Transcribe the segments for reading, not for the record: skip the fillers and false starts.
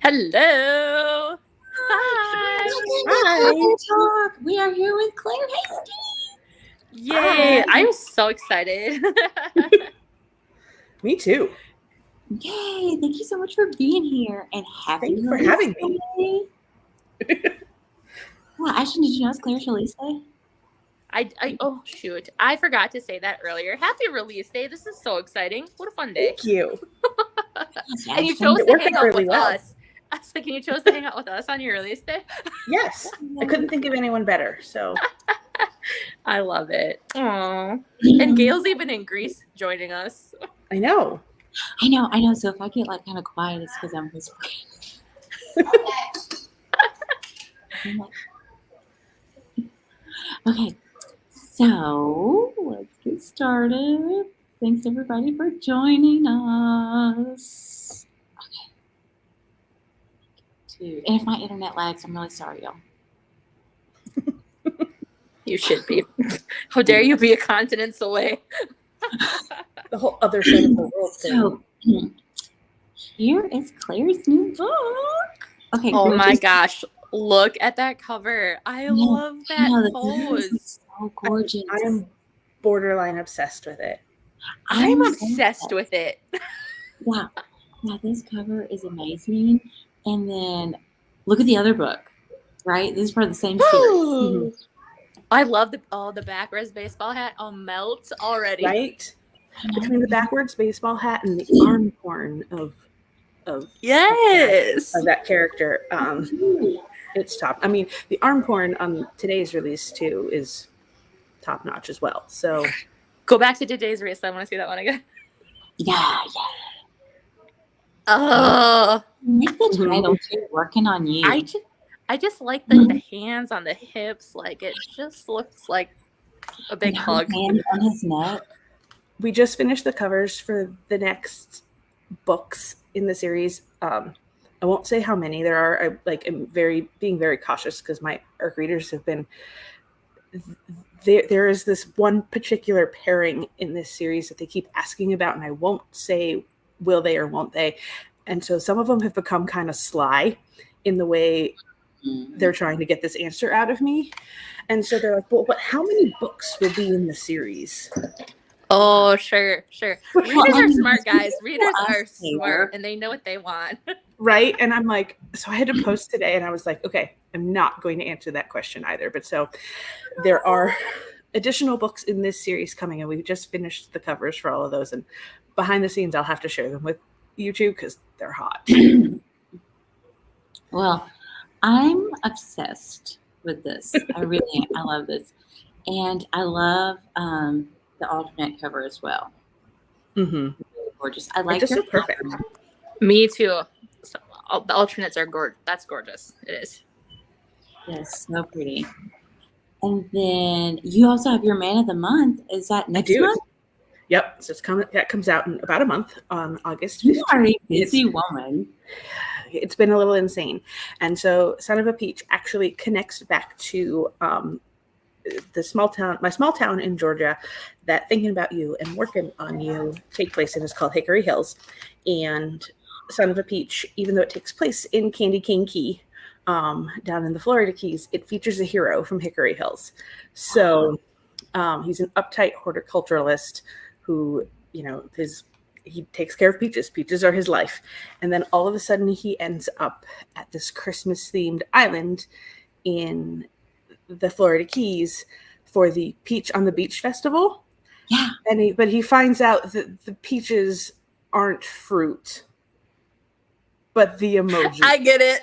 Hello. Hi. Hi. Cougar Talk. We are here with Claire Hastings. Yay. I'm so excited. Me too. Yay. Thank you so much for being here and Thank you for having me. Well, Ashton, did you know it's Claire's release day? Oh shoot. I forgot to say that earlier. Happy release day. This is so exciting. What a fun day. Thank you. And you chose to hang out with us. I was like, you chose to hang out with us on your release day? Yes. I couldn't think of anyone better. So I love it. Aww. And Gail's even in Greece joining us. I know. So if I get like kind of quiet, it's because I'm whispering. Okay. So let's get started. Thanks everybody for joining us. Okay. And if my internet lags, I'm really sorry, y'all. You should be. How dare you be a continents away? The whole other side of the world thing. So here is Claire's new book. Okay. Oh my gosh. Look at that cover. I love that pose. So gorgeous. I am borderline obsessed with it. I'm obsessed with it. Yeah. This cover is amazing. And then look at the other book, right? This is part of the same series. I love the backwards baseball hat. I'll melt already. Right? Between the backwards baseball hat and the arm porn of yes of that character, it's top. I mean, the arm porn on today's release too is top notch as well. So go back to today's release. I want to see that one again. Yeah. Oh, make the title too. Working on you. I just like the hands on the hips. Like it just looks like a big hug. Hand on his neck. We just finished the covers for the next books in the series. I won't say how many there are. I'm being very cautious because my ARC readers have been. There is this one particular pairing in this series that they keep asking about, and I won't say will they or won't they. And so some of them have become kind of sly in the way they're trying to get this answer out of me. And so they're like, well, but how many books will be in the series? Oh, sure. Readers are smart, guys. Readers are smart, and they know what they want. Right? And I'm like, so I had to post today, and I was like, okay, I'm not going to answer that question either. But so there are additional books in this series coming, and we've just finished the covers for all of those. And behind the scenes, I'll have to share them with you two because they're hot. Well, I'm obsessed with this. I love this. And I love the alternate cover as well. Mm-hmm. Really gorgeous. I like it. Just so perfect. Me too. So, the alternates are gorgeous. That's gorgeous. It is. Yes, so pretty. And then you also have your Man of the Month. Is that next month? Yep. So that comes out in about a month on August 15th. You are a busy woman. It's been a little insane. And so Son of a Peach actually connects back to my small town in Georgia that Thinking About You and Working on You take place in is called Hickory Hills. And Son of a Peach, even though it takes place in Candy Cane Key, down in the Florida Keys, it features a hero from Hickory Hills. So he's an uptight horticulturalist who, he takes care of peaches. Peaches are his life. And then all of a sudden he ends up at this Christmas-themed island in the Florida Keys for the Peach on the Beach Festival. Yeah. But he finds out that the peaches aren't fruit, but the emoji. I get it.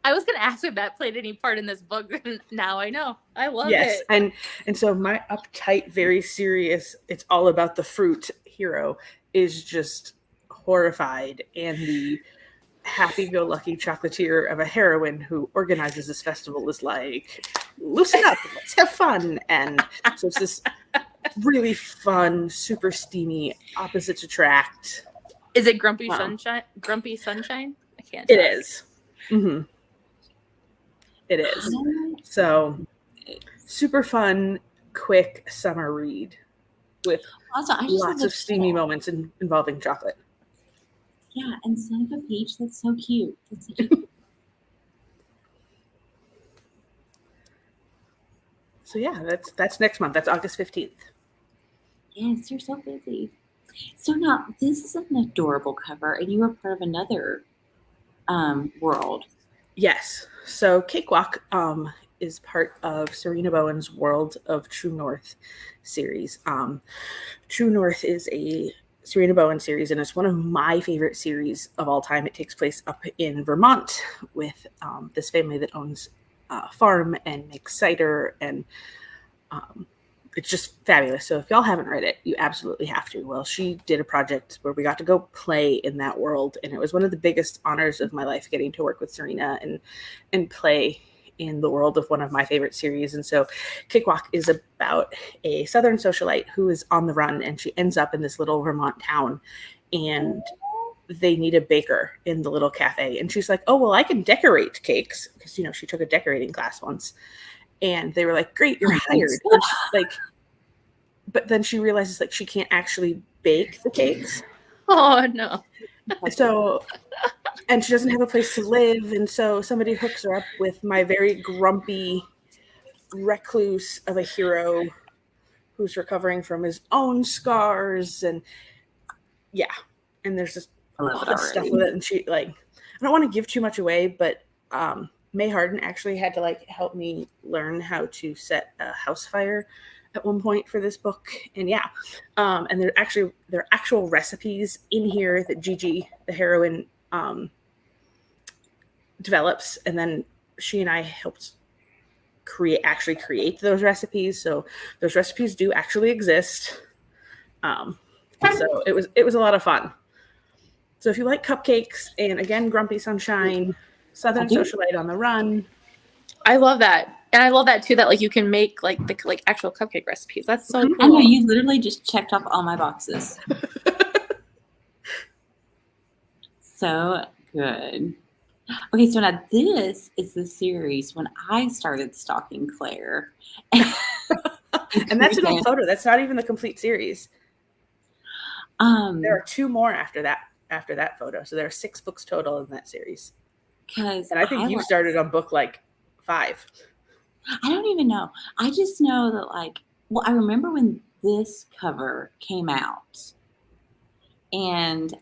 I was going to ask if that played any part in this book. Now I know. I love it. And so my uptight, very serious, it's all about the fruit hero is just horrified, and the happy-go-lucky chocolatier of a heroine who organizes this festival is like, loosen up, let's have fun. And so it's this really fun, super steamy, opposites attract. Is it Grumpy Sunshine? I can't. It is. Mm-hmm. It is. So super fun, quick summer read with lots of steamy moments involving chocolate. Yeah, and Son of a Peach, that's so cute. That's such a So yeah, that's next month. That's August 15th. yes, you're so busy. So now this is an adorable cover, and you are part of another world. Yes. So Cakewalk is part of Serena Bowen's World of True North series. True North is a Serena Bowen series, and it's one of my favorite series of all time. It takes place up in Vermont with this family that owns a farm and makes cider, and it's just fabulous. So if y'all haven't read it, you absolutely have to. Well, she did a project where we got to go play in that world, and it was one of the biggest honors of my life, getting to work with Serena and play in the world of one of my favorite series. And so Cakewalk is about a Southern socialite who is on the run, and she ends up in this little Vermont town, and they need a baker in the little cafe. And she's like, oh, well, I can decorate cakes, because, she took a decorating class once. And they were like, great, you're hired. And like, but then she realizes like she can't actually bake the cakes. Oh no. So, and she doesn't have a place to live. And so somebody hooks her up with my very grumpy recluse of a hero who's recovering from his own scars. And yeah, and there's just all this stuff with it. And she like, I don't want to give too much away, but May Harden actually had to like help me learn how to set a house fire at one point for this book. And yeah, and there are actual recipes in here that Gigi, the heroine, develops, and then she and I helped create those recipes. So those recipes do actually exist. So it was a lot of fun. So if you like cupcakes and again Grumpy Sunshine, Southern socialite on the run. I love that. And I love that too, that like you can make like the like actual cupcake recipes. That's so cool. I know, you literally just checked off all my boxes. So good. Okay, so now this is the series when I started stalking Claire. And that's an old photo. That's not even the complete series. There are 2 more after that photo. So there are 6 books total in that series. And I think you started on book like 5. I don't even know. I just know that I remember when this cover came out, and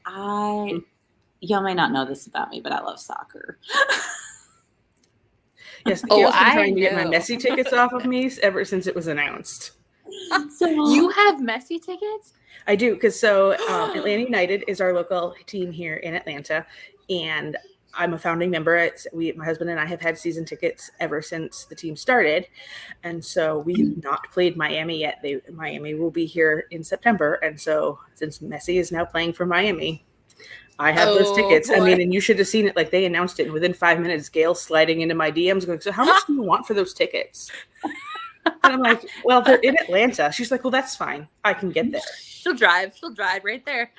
y'all may not know this about me, but I love soccer. Yes, Gail's been trying to get my Messi tickets off of me ever since it was announced. So you have Messi tickets? I do, because Atlanta United is our local team here in Atlanta, and I'm a founding member. My husband and I have had season tickets ever since the team started. And so we have not played Miami yet. Miami will be here in September. And so since Messi is now playing for Miami, I have those tickets. Boy. I mean, and you should have seen it. Like they announced it, and within 5 minutes, Gail sliding into my DMs going, so how much do you want for those tickets? And I'm like, well, they're in Atlanta. She's like, well, that's fine. I can get there. She'll drive right there.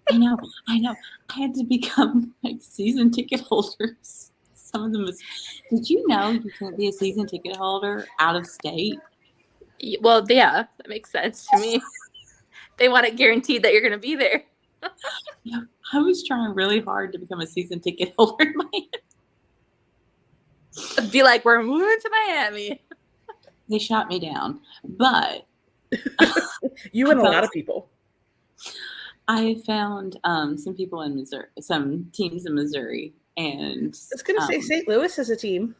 I know. I had to become like season ticket holders. Some of them did you know you can't be a season ticket holder out of state? Well, yeah, that makes sense to me. They want it guaranteed that you're going to be there. Yeah, I was trying really hard to become a season ticket holder in Miami. Be like, we're moving to Miami. They shot me down, but you and a lot of people. I found some people in Missouri, some teams in Missouri, and I was going to say St. Louis is a team.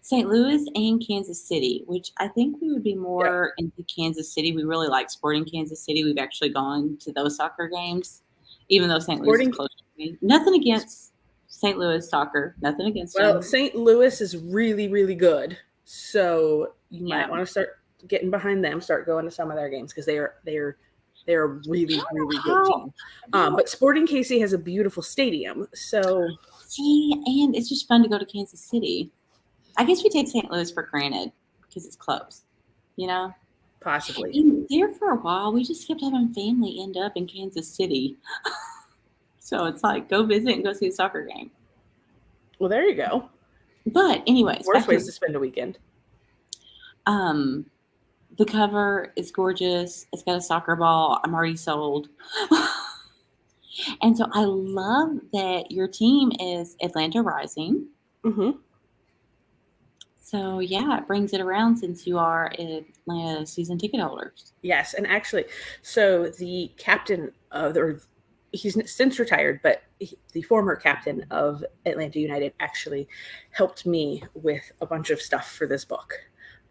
St. Louis and Kansas City, which I think we would be more into Kansas City. We really like Sporting Kansas City. We've actually gone to those soccer games, even though St. Louis is close to me. Nothing against St. Louis soccer. Nothing against them. St. Louis is really, really good. So you might want to start getting behind them, start going to some of their games, because they're a really, really good team. But Sporting KC has a beautiful stadium. So see, and it's just fun to go to Kansas City. I guess we take St. Louis for granted because it's close, you know? Possibly. And there for a while, we just kept having family end up in Kansas City. So it's like, go visit and go see a soccer game. Well, there you go. But anyways. Worst ways to spend a weekend. The cover is gorgeous. It's got a soccer ball. I'm already sold. And so I love that your team is Atlanta Rising. Mm-hmm. So yeah, it brings it around since you are Atlanta season ticket holders. Yes, and actually, so the captain of he's since retired, but the former captain of Atlanta United actually helped me with a bunch of stuff for this book.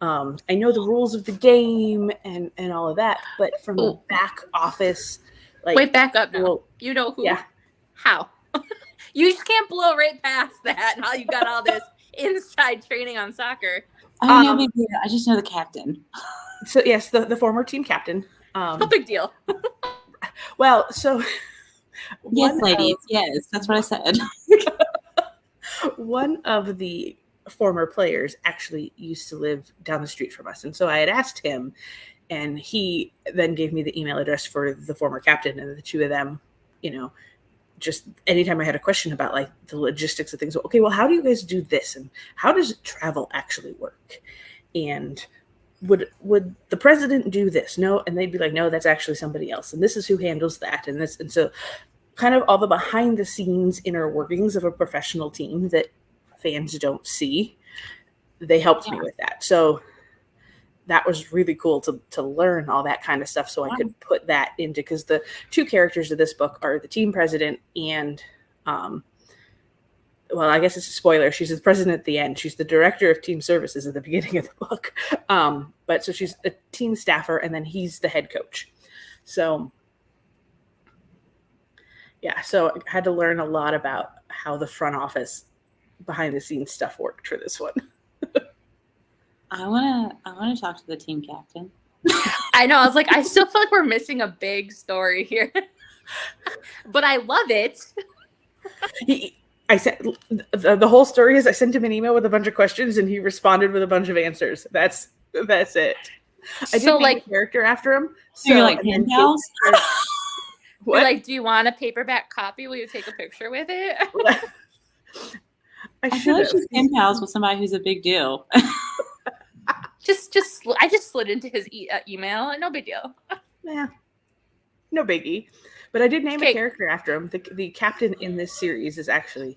I know the rules of the game and all of that, but from the back office, like, wait, back up now. well, You know who? Yeah. How? You just can't blow right past that. Now you got all this inside training on soccer. Oh, no big deal. I just know the captain. So yes, the former team captain. No big deal. Well, so yes, ladies. Yes, that's what I said. One of the former players actually used to live down the street from us, and so I had asked him, and he then gave me the email address for the former captain, and the two of them, just anytime I had a question about like the logistics of things, okay, well, how do you guys do this, and how does travel actually work, and would the president do this? No, and they'd be like, no, that's actually somebody else, and this is who handles that, and this, and so kind of all the behind the scenes inner workings of a professional team that fans don't see. They helped me with that. So that was really cool to learn all that kind of stuff. So I could put that into, because the two characters of this book are the team president and, well, I guess it's a spoiler. She's the president at the end. She's the director of team services at the beginning of the book. But so she's a team staffer, and then he's the head coach. So yeah, so I had to learn a lot about how the front office behind the scenes stuff worked for this one. I wanna talk to the team captain. I know. I was like, I still feel like we're missing a big story here, but I love it. I sent the whole story is I sent him an email with a bunch of questions, and he responded with a bunch of answers. That's it. I did name a character after him. So you're like pen pals. What? You're like, do you want a paperback copy? Will you take a picture with it? I feel like she's pen pals with somebody who's a big deal. I just slid into his email. No big deal. Yeah, no biggie. But I did name a character after him. The captain in this series is actually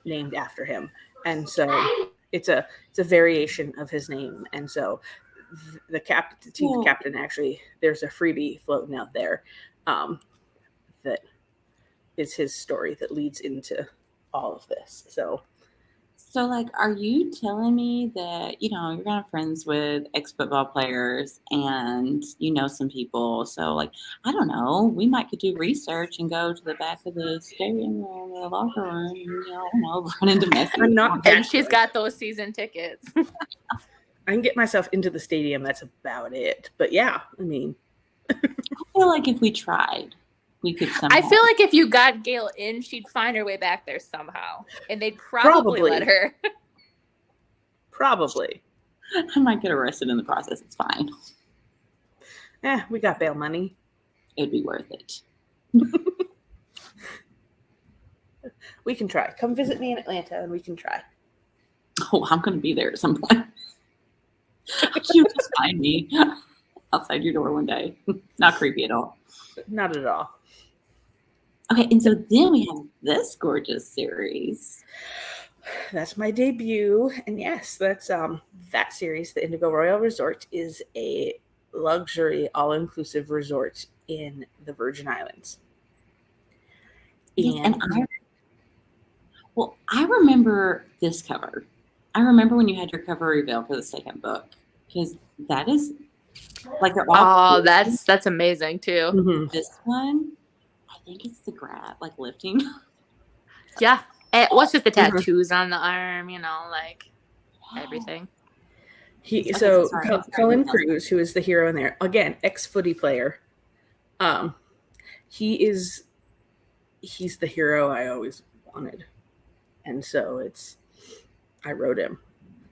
named after him, and so it's a variation of his name. And so the team captain, actually, there's a freebie floating out there that is his story that leads into all of this. So like, are you telling me that, you're kind of friends with ex-football players and some people? So, like, I don't know, we might could do research and go to the back of the stadium or the locker room and, I don't know, run into Messi. And she's got those season tickets. I can get myself into the stadium. That's about it. But yeah, I mean, I feel like if we tried, we could somehow. I feel like if you got Gail in, she'd find her way back there somehow, and they'd probably let her. Probably. I might get arrested in the process. It's fine. We got bail money. It'd be worth it. We can try. Come visit me in Atlanta, and we can try. Oh, I'm going to be there at some point. You just find me outside your door one day. Not creepy at all. Not at all. Okay, and so then we have this gorgeous series. That's my debut, and yes, that's that series. The Indigo Royal Resort is a luxury, all-inclusive resort in the Virgin Islands. Yes, and I remember this cover. I remember when you had your cover reveal for the second book, because that is like they're all. Oh, that's amazing too. Mm-hmm. This one, I think it's the grab, like lifting. Yeah, what's just the tattoos on the arm? Like everything. Cullen Cruz, who is the hero in there, again, ex-footy player. He's the hero I always wanted, and so I wrote him.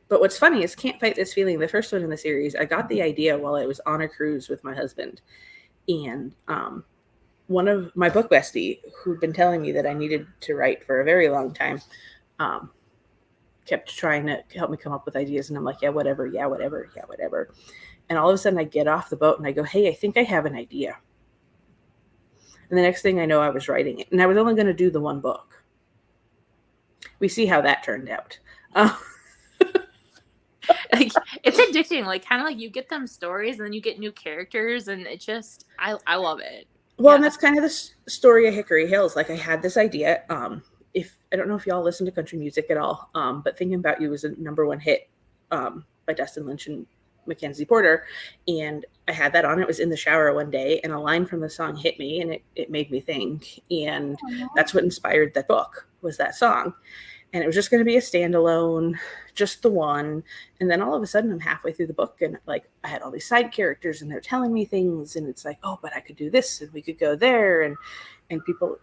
But what's funny is Can't Fight This Feeling, the first one in the series, I got the idea while I was on a cruise with my husband. And one of my book bestie, who'd been telling me that I needed to write for a very long time, kept trying to help me come up with ideas. And I'm like, yeah, whatever. And all of a sudden I get off the boat and I go, hey, I think I have an idea. And the next thing I know, I was writing it. And I was only going to do the one book. We see how that turned out. Like, it's addicting. Like, kind of like you get them stories and then you get new characters, and it just, I love it. Well, and that's kind of the story of Hickory Hills. Like, I had this idea. If I don't know if y'all listen to country music at all, but Thinking About You was a #1 hit by Dustin Lynch and Mackenzie Porter. And I had that on. It was in the shower one day, and a line from the song hit me, and it made me think. And that's what inspired that book, was that song. And it was just going to be a standalone, just the one. And then all of a sudden I'm halfway through the book, and like I had all these side characters and they're telling me things, and it's like, oh, but I could do this and we could go there. And people,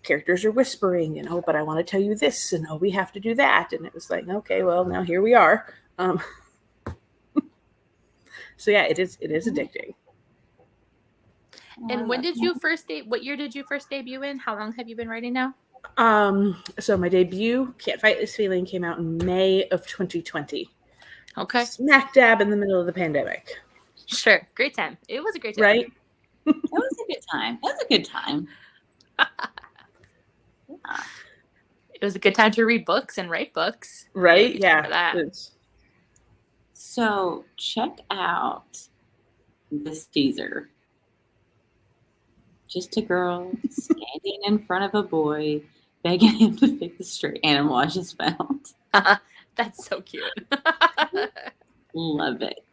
characters are whispering, and oh, but I want to tell you this, and oh, we have to do that. And it was like, okay, well, now here we are. So yeah, it is addicting. And when did you what year did you first debut in? How long have you been writing now? So my debut, Can't Fight This Feeling, came out in May of 2020. Okay. Smack dab in the middle of the pandemic. Sure. Great time. It was a great time. Right? That was a good time. That was a good time. Yeah. It was a good time to read books and write books. Right? Yeah. So check out this teaser. Just a girl standing in front of a boy, begging him to pick the stray animal I just found. That's so cute. Love it.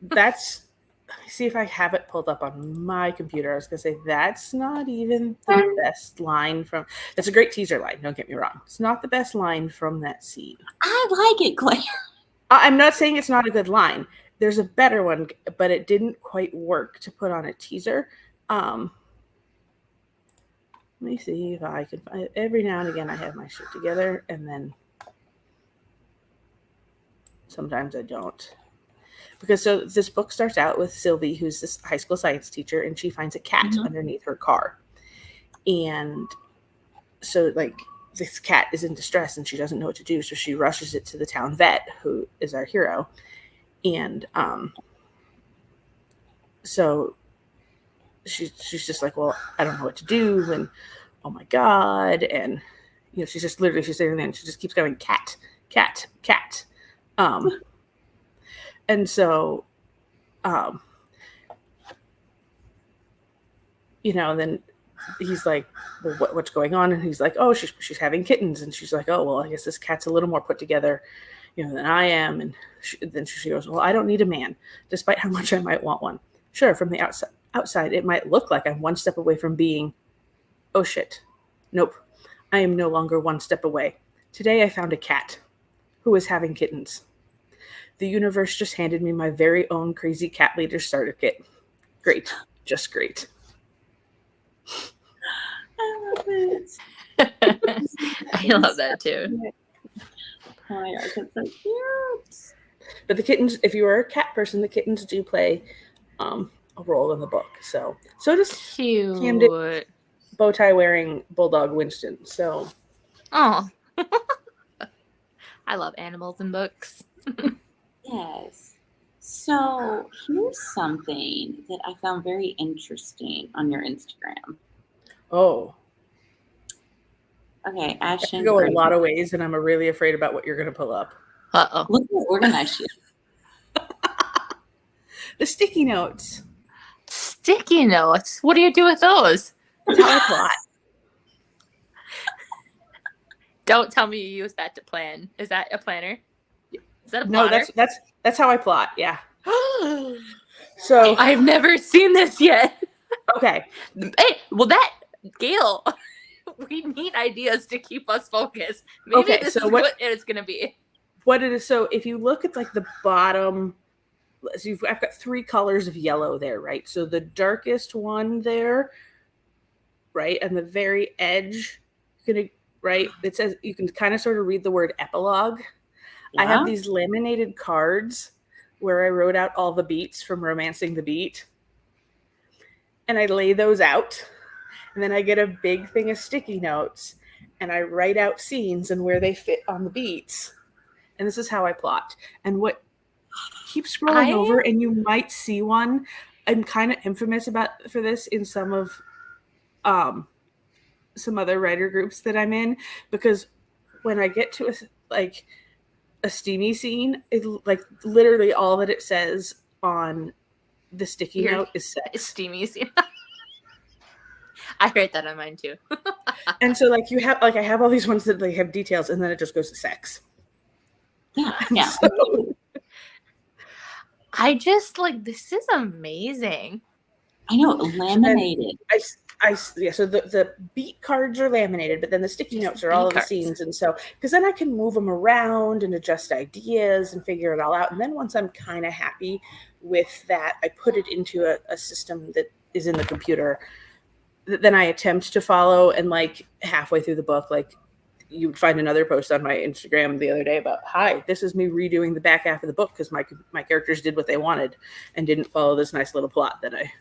That's, let me see if I have it pulled up on my computer. I was going to say, that's not even the best line from, that's a great teaser line. Don't get me wrong. It's not the best line from that scene. I like it, Claire. I'm not saying it's not a good line. There's a better one, but it didn't quite work to put on a teaser. Let me see if I can find it. Every now and again I have my shit together, and then sometimes I don't. Because so this book starts out with Sylvie, who's this high school science teacher, and she finds a cat underneath her car. And so like this cat is in distress and she doesn't know what to do. So she rushes it to the town vet, who is our hero. And so she's just like, well, I don't know what to do, and oh my god, and she's just literally, she's sitting there and she just keeps going, cat, cat, cat. And so then he's like, well, what's going on? And he's like, oh, she's having kittens. And she's like, oh, well, I guess this cat's a little more put together than I am. And then she goes, well, I don't need a man, despite how much I might want one. Sure, from the outside, it might look like I'm one step away from being, oh shit, nope, I am no longer one step away. Today I found a cat who was having kittens. The universe just handed me my very own crazy cat leader starter kit. Great, just great. I love it. I love that too. Oh my gosh, that's so cute. But the kittens, if you are a cat person, the kittens do play a role in the book. So does Camden, bow tie wearing bulldog Winston. So, oh, I love animals in books. Yes. So here's something that I found very interesting on your Instagram. Oh. Okay, Ashton. I go a lot of ways, and I'm really afraid about what you're going to pull up. Uh-oh. Look how organized you. The sticky notes. Sticky notes? What do you do with those? That's how I plot. Don't tell me you use that to plan. Is that a planner? Is that a plotter? No, that's how I plot. Yeah. So I've never seen this yet. Okay. Hey, well, Gail, we need ideas to keep us focused. Maybe this is what it's going to be. What it is. So if you look at like the bottom, so I've got 3 colors of yellow there, right? So the darkest one there, right, and the very edge, right? It says, you can kind of sort of read the word epilogue. Yeah. I have these laminated cards where I wrote out all the beats from Romancing the Beat. And I lay those out. And then I get a big thing of sticky notes. And I write out scenes and where they fit on the beats. And this is how I plot. And keep scrolling over and you might see one. I'm kind of infamous for this in some of some other writer groups that I'm in, because when I get to a steamy scene, it, like literally all that it says on the sticky note is sex. It's steamy scene. I heard that on mine too. And so like I have all these ones that they have details, and then it just goes to sex. Yeah. So, I just like, this is amazing. I know, laminated. So the beat cards are laminated, but then the sticky notes are all of the scenes. And so, because then I can move them around and adjust ideas and figure it all out. And then once I'm kind of happy with that, I put it into a system that is in the computer. Then I attempt to follow, and like halfway through the book, like you would find another post on my Instagram the other day about, hi, this is me redoing the back half of the book because my characters did what they wanted and didn't follow this nice little plot that I.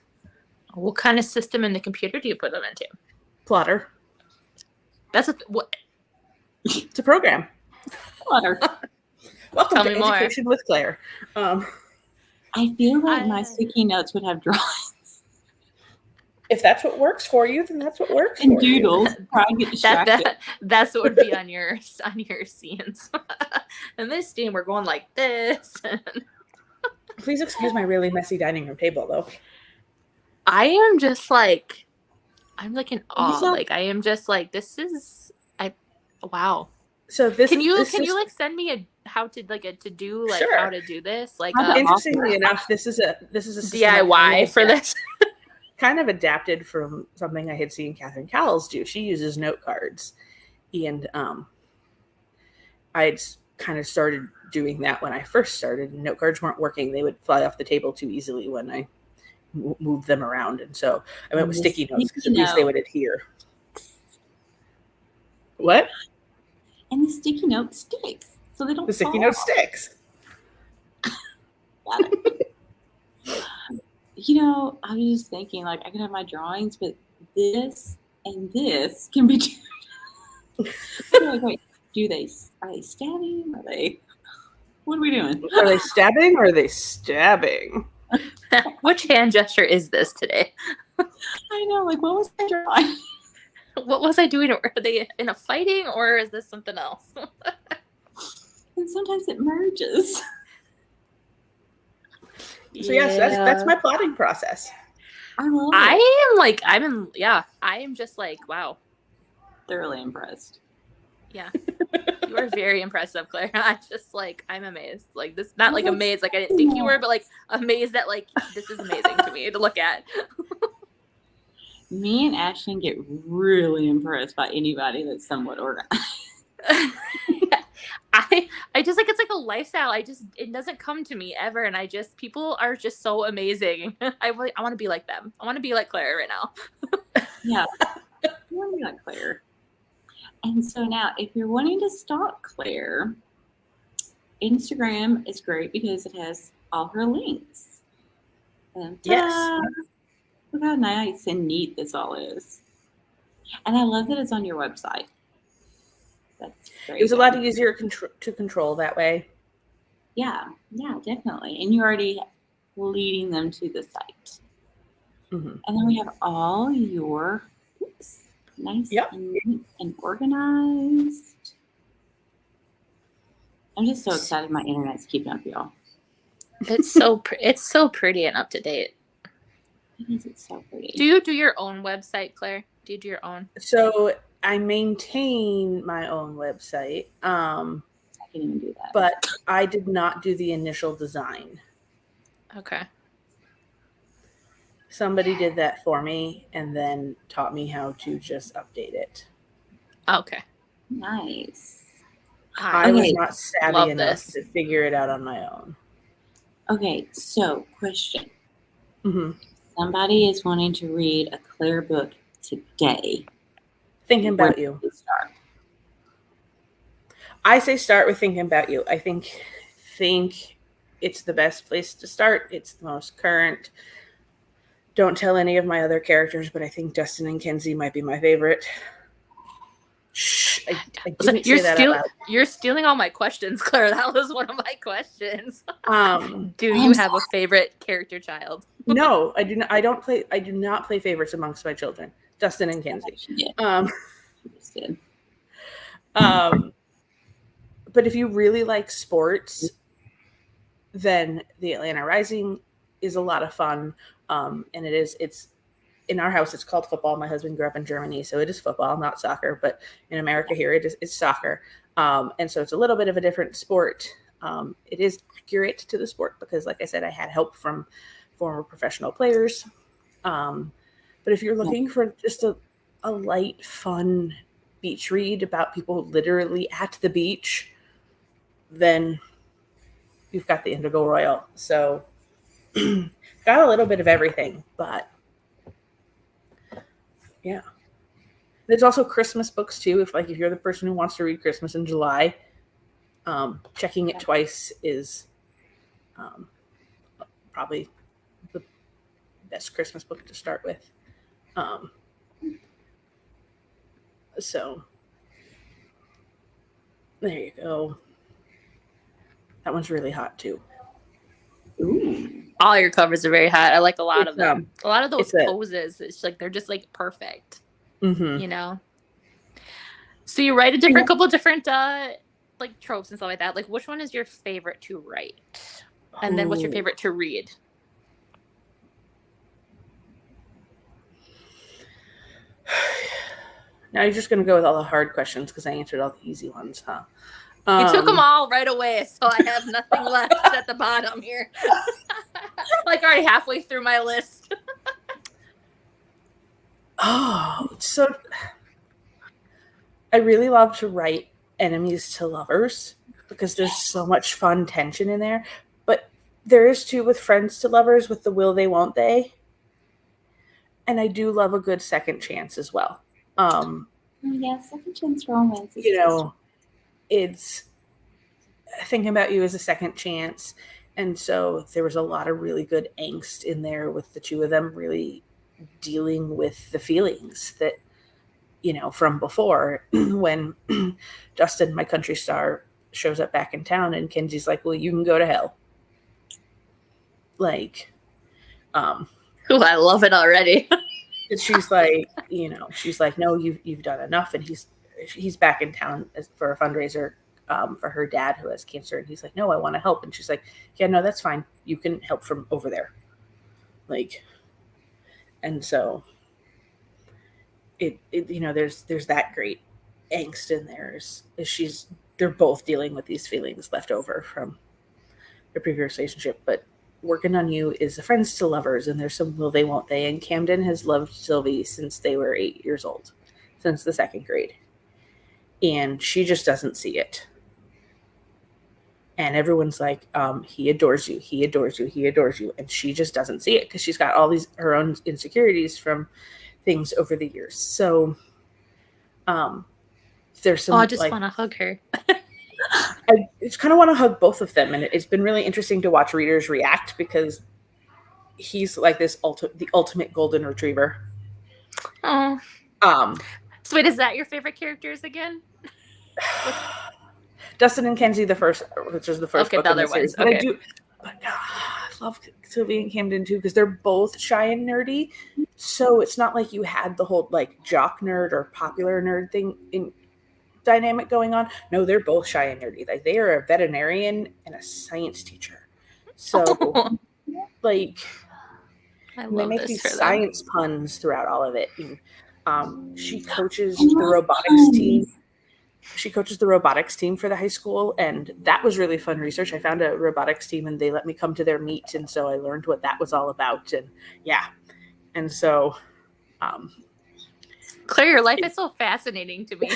What kind of system in the computer do you put them into? Plotter. That's what? It's a program. Plotter. Welcome to Education with Claire. I feel like my sticky notes would have drawings. If that's what works for you, then that's what works. And for doodles. You. Probably get distracted. That's what would be on your scenes. In this scene, we're going like this. Please excuse my really messy dining room table, though. I am just like, I'm like in awe. Like I am just like, this is, wow. So this can you like send me how to like a to do like sure. how to do this? Like interestingly enough, this is a DIY for this. Kind of adapted from something I had seen Catherine Cowles do. She uses note cards, and I'd kind of started doing that when I first started. And note cards weren't working; they would fly off the table too easily when I moved them around. And so I went with sticky notes because at least they would adhere. What? And the sticky note sticks, so they don't. The sticky note sticks. Got it. You know, I was just thinking, like, I could have my drawings, but this and this can be. Like, wait, are they stabbing? What are we doing? Are they stabbing or are they stabbing? Which hand gesture is this today? I know, like, what was I drawing? What was I doing? Are they in a fighting, or is this something else? And sometimes it merges. So yes, that's my plotting process. I love it. I am just like, wow. Thoroughly impressed. Yeah. You are very impressive, Claire. I'm amazed. Like this, not like amazed, like I didn't think you were, but like amazed that like this is amazing to me to look at. Me and Ashton get really impressed by anybody that's somewhat organized. I just like, it's like a lifestyle. It doesn't come to me ever. And people are just so amazing. I want to be like them. I want to be like Claire right now. Yeah. I want to be like Claire. And so now if you're wanting to stalk Claire, Instagram is great because it has all her links. And yes. Look how nice and neat this all is. And I love that it's on your website. It was a lot easier to control that way. Yeah, definitely. And you're already leading them to the site. Mm-hmm. And then we have all your books. Nice and organized. I'm just so excited my internet's keeping up, y'all. It's so pretty and up to date. It's so pretty. Do you do your own website, Claire? Do you do your own? So I maintain my own website. I can even do that. But I did not do the initial design. Okay. Somebody did that for me and then taught me how to just update it. Okay. Nice. I was not savvy enough to figure it out on my own. Okay, so question. Mm-hmm. Somebody is wanting to read a Claire book today. Thinking about you. Start? I say start with Thinking About You. I think it's the best place to start. It's the most current. Don't tell any of my other characters, but I think Dustin and Kenzie might be my favorite. Shh, I didn't say that out loud. You're stealing all my questions, Claire. That was one of my questions. Do you have a favorite character child? No, I do not. I do not play favorites amongst my children, Dustin and Kenzie. But if you really like sports, then the Atlanta Rising is a lot of fun. And it's in our house, it's called football. My husband grew up in Germany, so it is football, not soccer. But in America here, it's soccer. And so it's a little bit of a different sport. It is accurate to the sport because, like I said, I had help from former professional players. But if you're looking for just a light, fun beach read about people literally at the beach, then you've got the Indigo Royal. So got a little bit of everything, but yeah. There's also Christmas books too. If you're the person who wants to read Christmas in July, Checking It Twice is probably the best Christmas book to start with. So there you go. That one's really hot too. Ooh. All your covers are very hot. I like a lot of them. A lot of those poses, it's like they're just like perfect. Mm-hmm. You know. So you write a couple different like tropes and stuff like that. Like, which one is your favorite to write? And then what's your favorite to read? Now you're just going to go with all the hard questions because I answered all the easy ones, huh? You took them all right away, so I have nothing left at the bottom here. Like already halfway through my list. So I really love to write enemies to lovers because there's so much fun tension in there. But there is too with friends to lovers with the will they, won't they. And I do love a good second chance as well. Yeah, second chance romance. It's Thinking About You as a Second Chance. And so there was a lot of really good angst in there with the two of them really dealing with the feelings that, from before when Justin, my country star, shows up back in town and Kenzie's like, well, you can go to hell. Like, Ooh, I love it already. she's like, no, you've done enough. And he's back in town for a fundraiser for her dad who has cancer. And he's like, no, I want to help. And she's like, yeah, no, that's fine. You can help from over there. Like, and so there's that great angst in there. They're both dealing with these feelings left over from their previous relationship, but Working on You is a friends to lovers, and there's some will they, won't they. And Camden has loved Sylvie since they were 8 years old, since the 2nd grade. And she just doesn't see it. And everyone's like, he adores you, he adores you, he adores you. And she just doesn't see it because she's got all her own insecurities from things over the years. So there's some. I just want to hug her. I just kind of want to hug both of them. And it's been really interesting to watch readers react because he's like the ultimate golden retriever. Oh. So wait, is that your favorite characters again? Dustin and Kenzie, which is the first book in the series. But okay. I love Sylvie and Camden too because they're both shy and nerdy. So it's not like you had the whole like jock nerd or popular nerd thing in dynamic going on. No, they're both shy and nerdy. Like they are a veterinarian and a science teacher. So like they make these science puns throughout all of it. And, she coaches the robotics team. She coaches the robotics team for the high school, and that was really fun research. I found a robotics team, and they let me come to their meet, and so I learned what that was all about. And yeah, and so Claire, your life is so fascinating to me.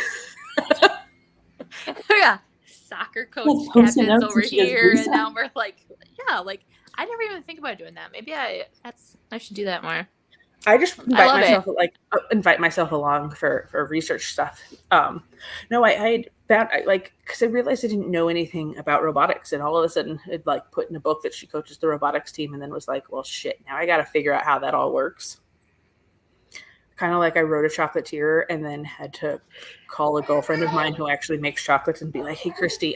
Yeah, soccer coach captains over here, and now we're like, I never even think about doing that. Maybe I should do that more. I just invite myself along for research stuff. No, I had found because I realized I didn't know anything about robotics, and all of a sudden it like put in a book that she coaches the robotics team, and then was like, well, shit, now I got to figure out how that all works. kind of like I wrote a chocolatier and then had to call a girlfriend of mine who actually makes chocolates and be like, hey, Christy,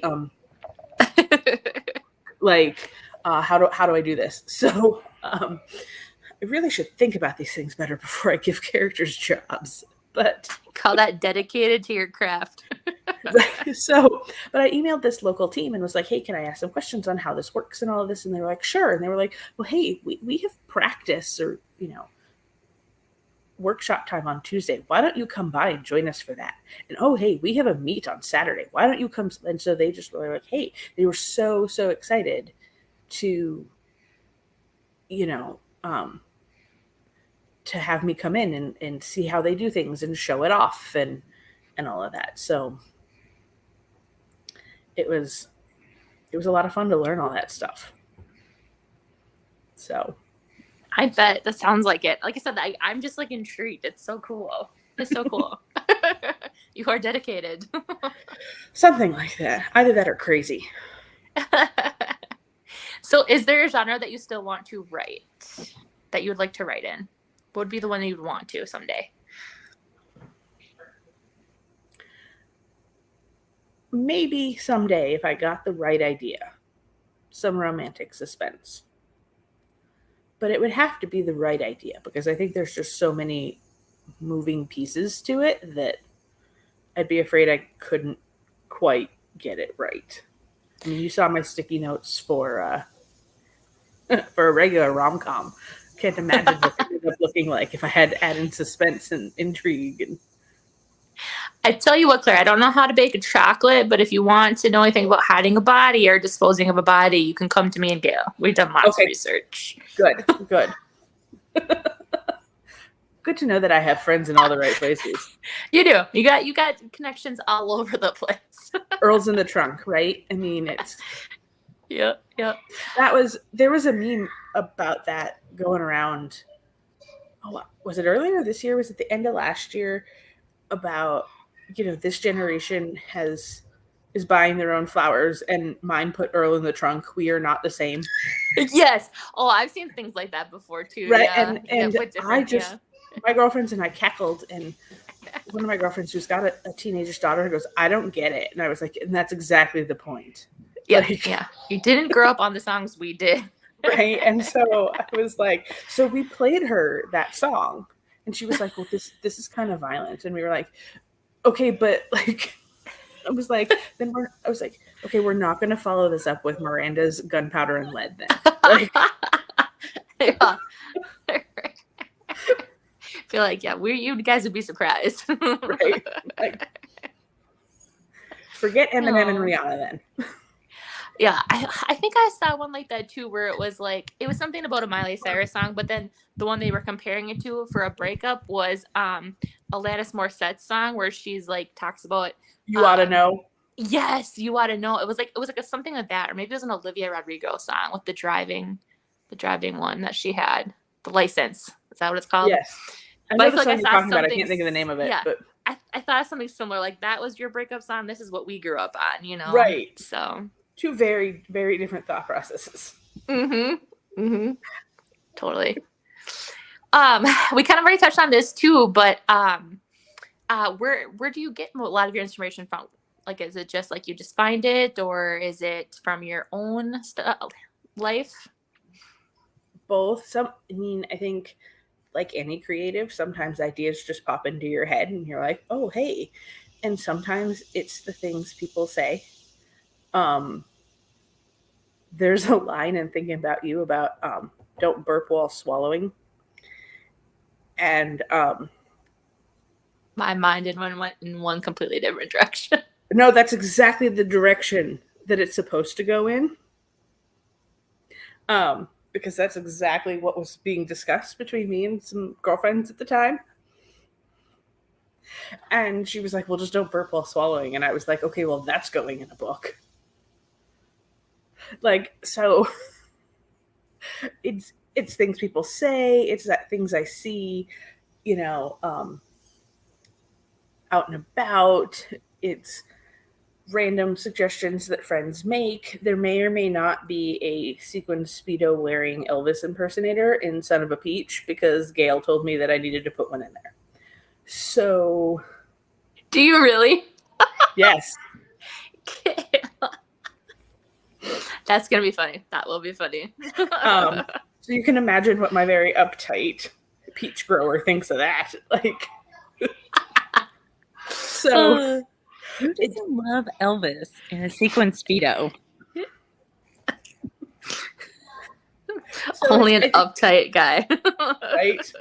like, how do I do this? So I really should think about these things better before I give characters jobs. But call that dedicated to your craft. But I emailed this local team and was like, hey, can I ask some questions on how this works and all of this? And they were like, sure. And they were like, well, hey, we have practice or, workshop time on Tuesday. Why don't you come by and join us for that? And oh, hey, we have a meet on Saturday. Why don't you come? And so they just were like, hey, they were so excited to, to have me come in and see how they do things and show it off and all of that. So it was a lot of fun to learn all that stuff. So I bet that sounds like it. Like I said, I'm just like intrigued. It's so cool. It's so cool. You are dedicated. Something like that. Either that or crazy. So is there a genre that you still want to write, that you would like to write in? What would be the one that you'd want to someday? Maybe someday if I got the right idea. Some romantic suspense. But it would have to be the right idea because I think there's just so many moving pieces to it that I'd be afraid I couldn't quite get it right. I mean, you saw my sticky notes for a regular rom-com. Can't imagine what it ended up looking like if I had to add in suspense and intrigue. And I tell you what, Claire, I don't know how to bake a chocolate, but if you want to know anything about hiding a body or disposing of a body, you can come to me and Gail. We've done lots of research. Good. Good to know that I have friends in all the right places. You do. You got connections all over the place. Earl's in the trunk, right? I mean, it's Yep. There was a meme about that going around. Oh, was it earlier this year? Was it the end of last year? About, this generation is buying their own flowers and mine put Earl in the trunk. We are not the same. Yes. Oh, I've seen things like that before too. Right. Yeah. And my girlfriends and I cackled, and one of my girlfriends who's got a teenage daughter goes, I don't get it. And I was like, and that's exactly the point. Yeah. You didn't grow up on the songs we did. Right. And so I was like, so we played her that song. And she was like, well, this is kind of violent. And we were like, okay, but like, I was like, okay, we're not going to follow this up with Miranda's Gunpowder and Lead then. Like, yeah. I feel like, you guys would be surprised. Right. Like, forget Eminem and Rihanna then. Yeah, I think I saw one like that too, where it was something about a Miley Cyrus song, but then the one they were comparing it to for a breakup was Alanis Morissette's song, where she's like talks about You Ought to Know. Yes, You Ought to Know. It was like something like that, or maybe it was an Olivia Rodrigo song with the driving one that she had, the License. Is that what it's called? Yes. I know the song you're talking about. I can't think of the name of it. Yeah, but I thought of something similar. Like that was your breakup song. This is what we grew up on. Right. So. Two very, very different thought processes. Mm-hmm. Totally. We kind of already touched on this too, but where do you get a lot of your inspiration from? Like, is it just like you just find it, or is it from your own life? Both. I think like any creative, sometimes ideas just pop into your head and you're like, oh, hey. And sometimes it's the things people say. There's a line in Thinking About You about don't burp while swallowing. And my mind went in one completely different direction. No, that's exactly the direction that it's supposed to go in. Because that's exactly what was being discussed between me and some girlfriends at the time. And she was like, well, just don't burp while swallowing. And I was like, okay, well, that's going in a book. Like, so it's things people say, it's that things I see, out and about. It's random suggestions that friends make. There may or may not be a sequin Speedo wearing Elvis impersonator in Son of a Peach because Gail told me that I needed to put one in there. So, Do you really? yes. That's gonna be funny. That will be funny. So you can imagine what my very uptight peach grower thinks of that. Like, so who doesn't love Elvis in a sequin Speedo? So Only an uptight guy. right?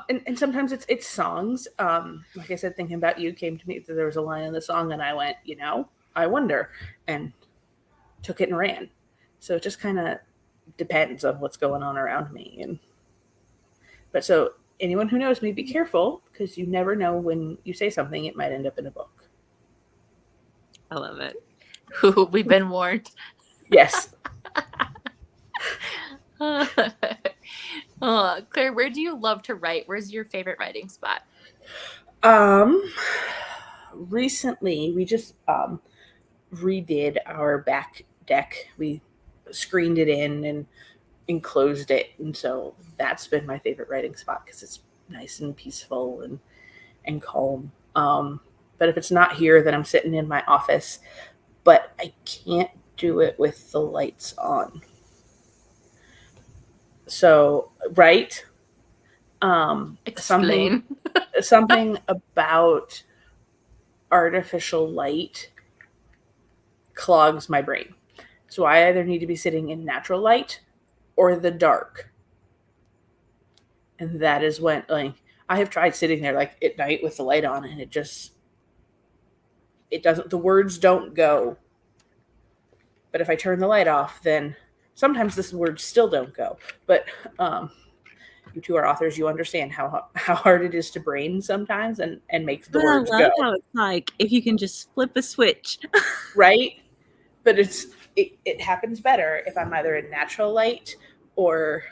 And sometimes it's songs. Like I said, Thinking About You came to me that there was a line in the song, and I went, I wonder, and took it and ran. So it just kind of depends on what's going on around me. But so anyone who knows me, be careful, because you never know when you say something, it might end up in a book. I love it. We've been warned. Yes. Claire, where do you love to write? Where's your favorite writing spot? Recently we just redid our back deck. We screened it in and enclosed it, and so that's been my favorite writing spot because it's nice and peaceful and calm. But if it's not here, then I'm sitting in my office, but I can't do it with the lights on. So, right? Explain. Something about artificial light clogs my brain. So I either need to be sitting in natural light or the dark. And that is when, like, I have tried sitting there like at night with the light on, and it doesn't, the words don't go. But if I turn the light off, then sometimes the words still don't go. But you two are authors, you understand how hard it is to brain sometimes and make the words go. I love how it's like if you can just flip a switch. Right? But it happens better if I'm either in natural light or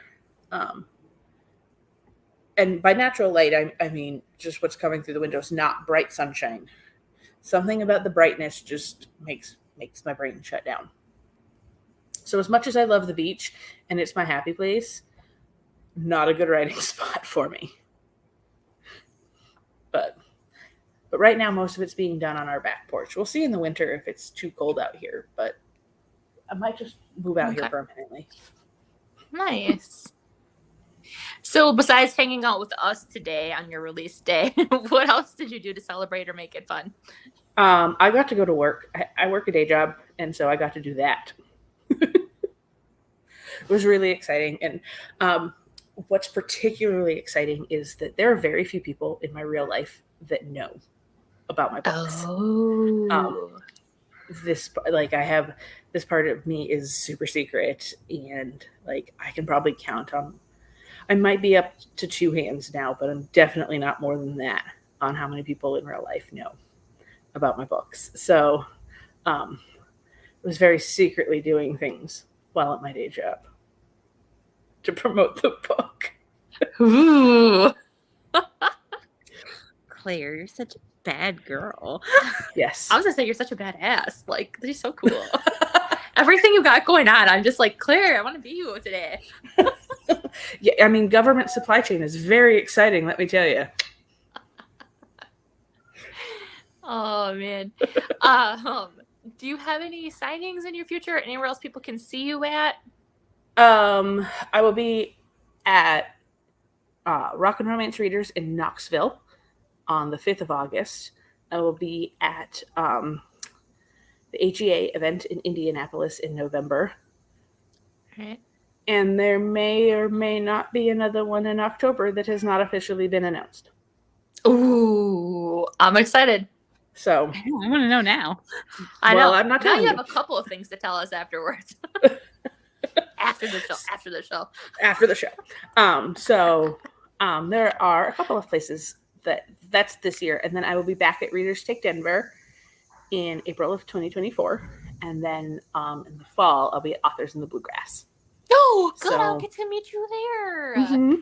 and by natural light I mean just what's coming through the windows, not bright sunshine. Something about the brightness just makes my brain shut down. So as much as I love the beach and it's my happy place, not a good writing spot for me. But right now, most of it's being done on our back porch. We'll see in the winter if it's too cold out here, but I might just move out here permanently. Nice. So besides hanging out with us today on your release day, what else did you do to celebrate or make it fun? I got to go to work. I work a day job, and so I got to do that. It was really exciting. And what's particularly exciting is that there are very few people in my real life that know about my books. I have this part of me is super secret, and like I can probably count on, I might be up to 2 hands now, but I'm definitely not more than that on how many people in real life know about my books. So I was very secretly doing things while at my day job to promote the book. Ooh. Claire, you're such a bad girl. Yes. I was gonna say you're such a badass. Like, they're so cool. Everything you got going on, I'm just like, Claire, I want to be you today. Yeah, I mean, government supply chain is very exciting, let me tell you. Oh man. Do you have any signings in your future? Anywhere else people can see you at? I will be at Rock and Romance Readers in Knoxville on the 5th of August. I will be at the HEA event in Indianapolis in November. All right. And there may or may not be another one in October that has not officially been announced. Ooh, I'm excited. So I want to know now. I know. I'm not now telling you you. have a couple of things to tell us afterwards. After the show. There are a couple of places that's this year, and then I will be back at Readers Take Denver in April of 2024, and then in the fall I'll be at Authors in the Bluegrass. Oh, good! I'll get to meet you there. Mm-hmm.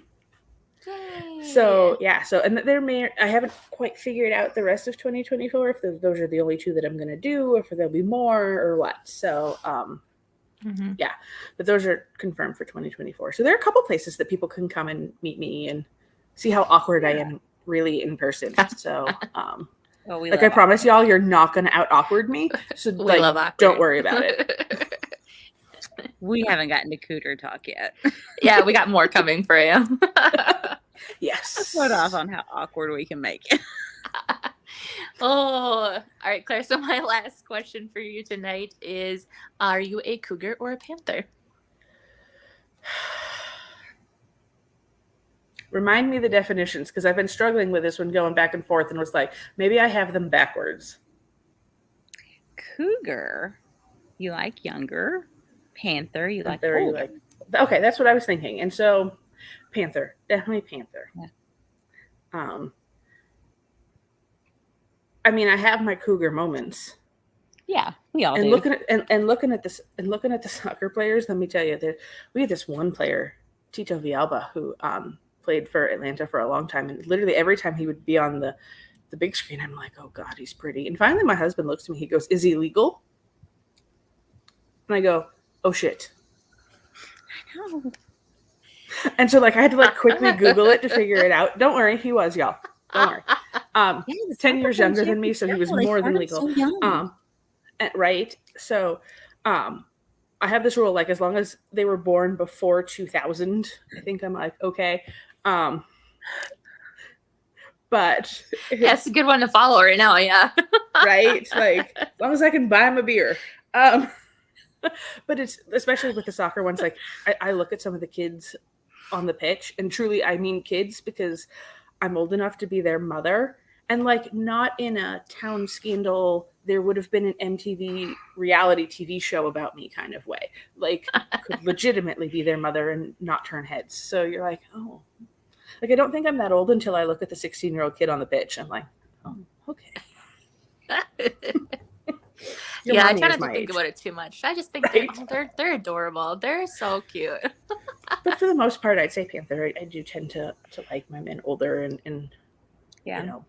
Yay. So and I haven't quite figured out the rest of 2024 if those are the only 2 that I'm going to do, or if there'll be more or what. So yeah, but those are confirmed for 2024. So there are a couple places that people can come and meet me and see how awkward I am really in person. So, Oh, like I promise y'all, you're not going to out awkward me. So We love like, awkward. don't worry about it. We haven't gotten to Cougar Talk yet. Yeah, we got more coming for you. Yes. Let's put off on how awkward we can make it. Oh, all right, Claire. So my last question for you tonight is, are you a cougar or a panther? Remind me the definitions, because I've been struggling with this one going back and forth and was like, maybe I have them backwards. Cougar, you like younger. Panther, you like Panther, older. Okay, that's what I was thinking. And so, panther, definitely panther. Yeah. I mean, I have my cougar moments. Yeah, we all and do. Looking at the soccer players, let me tell you, we had this one player, Tito Villalba, who played for Atlanta for a long time, and literally every time he would be on the big screen, I'm like, oh God, he's pretty. And finally my husband looks at me, he goes, is he legal? And I go, oh shit. I know. And so like I had to like quickly Google it to figure it out. Don't worry, he was, y'all. Don't worry. Yeah, 10 years younger than me, so he was more than legal. So young. Right. So I have this rule, like as long as they were born before 2000, I think I'm like, okay. But That's a good one to follow right now. Yeah. right. Like as long as I can buy him a beer. But it's especially with the soccer ones, like I look at some of the kids on the pitch, and truly I mean kids, because I'm old enough to be their mother, and like not in a town scandal, there would have been an MTV reality TV show about me kind of way, like could legitimately be their mother and not turn heads. So you're like, oh, like I don't think I'm that old until I look at the 16-year-old kid on the pitch. I'm like, oh, okay. Yeah, I try not to think about it too much. I just think they're adorable. They're so cute. But for the most part, I'd say panther. I do tend to like my men older, and Yeah. you know,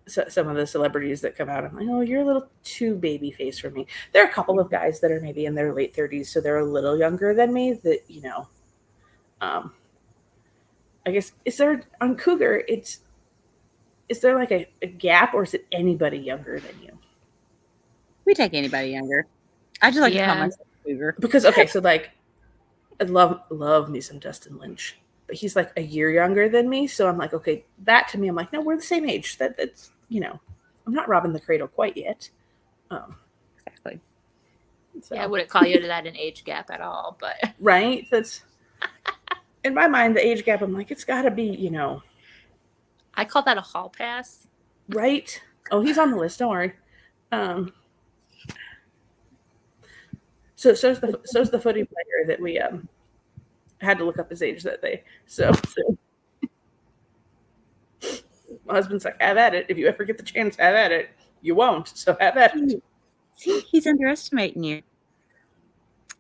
some of the celebrities that come out, I'm like, oh, you're a little too baby face for me. There are a couple of guys that are maybe in their late 30s, so they're a little younger than me. That I guess is there on Cougar? Is there like a gap, or is it anybody younger than you? We take anybody younger. I just like to call myself Cougar. Because okay, so like I love me some Dustin Lynch, but he's like a year younger than me, so I'm like, okay, that to me, I'm like, no, we're the same age. That's I'm not robbing the cradle quite yet. Exactly. So. Yeah, I wouldn't call you to that an age gap at all, but right. That's in my mind the age gap. I'm like, it's got to be, I call that a hall pass. Right. Oh, he's on the list. Don't worry. So so's the footy player that we had to look up his age that day. So my husband's like, have at it. If you ever get the chance, have at it. You won't, so have at it. See, he's underestimating you.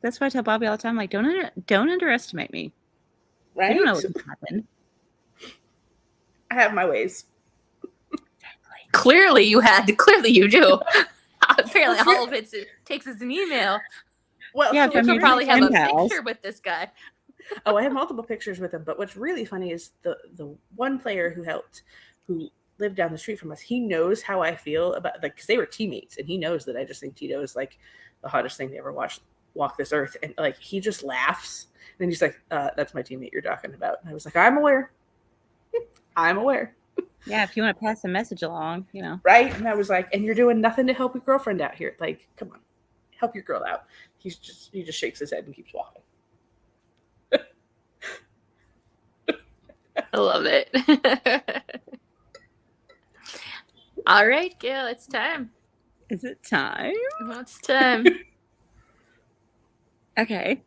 That's why I tell Bobby all the time, like, don't underestimate me. Right? I don't know what can happen. I have my ways. Clearly you do. Apparently all of it takes as an email. Well, yeah, you could probably have a pals. picture with this guy. Oh, I have multiple pictures with him, but what's really funny is the one player who lived down the street from us, he knows how I feel about, like, because they were teammates, and he knows that I just think Tito is like the hottest thing to ever walk this earth, and like he just laughs, and he's like, that's my teammate you're talking about. And I was like, I'm aware. Yeah, if you want to pass a message along, Right? And I was like, and you're doing nothing to help your girlfriend out here. Like, come on, help your girl out. He just shakes his head and keeps walking. I love it. All right, Gail, it's time. Is it time? Well, it's time. Okay.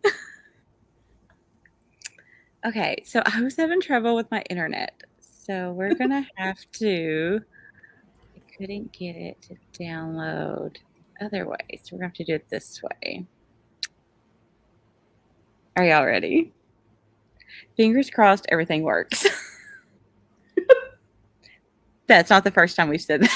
Okay, so I was having trouble with my internet. So we're going to have to, I couldn't get it to download other way. So we're going to have to do it this way. Are y'all ready? Fingers crossed, everything works. That's not the first time we've said that.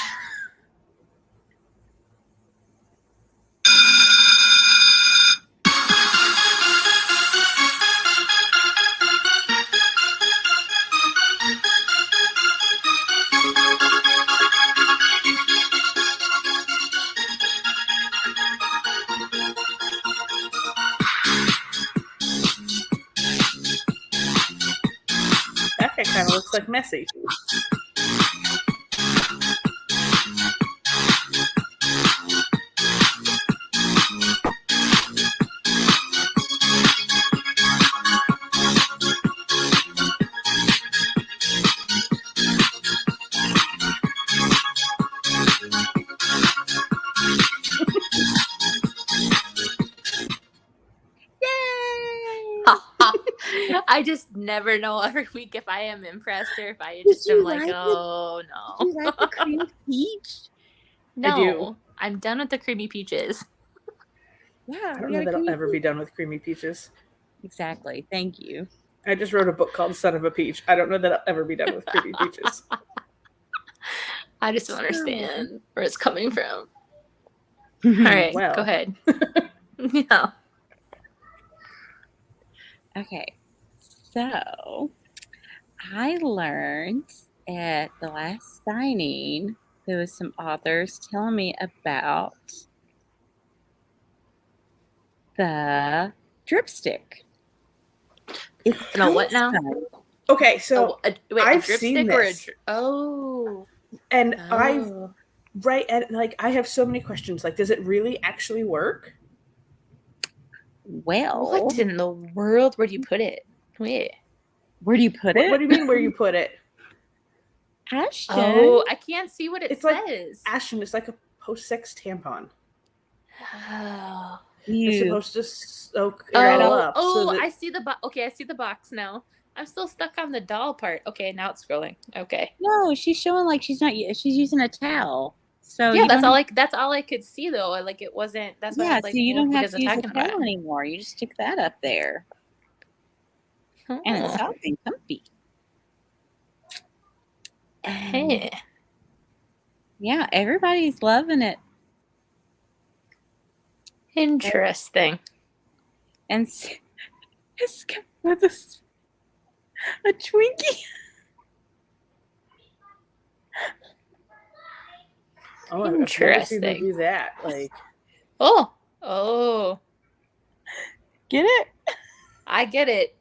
kind of looks like Messi. I just never know every week if I am impressed or if I just am like, oh no. Do you like the creamy peach? No, I do. I'm done with the creamy peaches. Yeah, I don't know that I'll ever be done with creamy peaches. Exactly. Thank you. I just wrote a book called Son of a Peach. I don't know that I'll ever be done with creamy peaches. I just don't understand where it's coming from. All right, Well. go ahead. Yeah. Okay. So I learned at the last signing, there was some authors telling me about the dripstick. It's No, what now? Okay, so wait, I've a dripstick seen this. And I have so many questions. Like, does it really actually work? Well, what in the world? Where do you put it? Wait. Where do you put it? What do you mean where you put it? Ashton. Oh, I can't see what it says. Like, Ashton, it's like a post-sex tampon. Oh. It's supposed to soak it all up. I see the box. Okay, I see the box now. I'm still stuck on the doll part. Okay, now it's scrolling. Okay. No, she's showing like she's using a towel. So yeah, that's all I could see though. Like it wasn't. That's why I was like, so you don't have to use a about towel anymore. You just stick that up there, and it's soft and comfy. Hey. Yeah, everybody's loving it. Interesting. And it's with a Twinkie. Oh, I've never seen them do that. Like, oh, get it? I get it.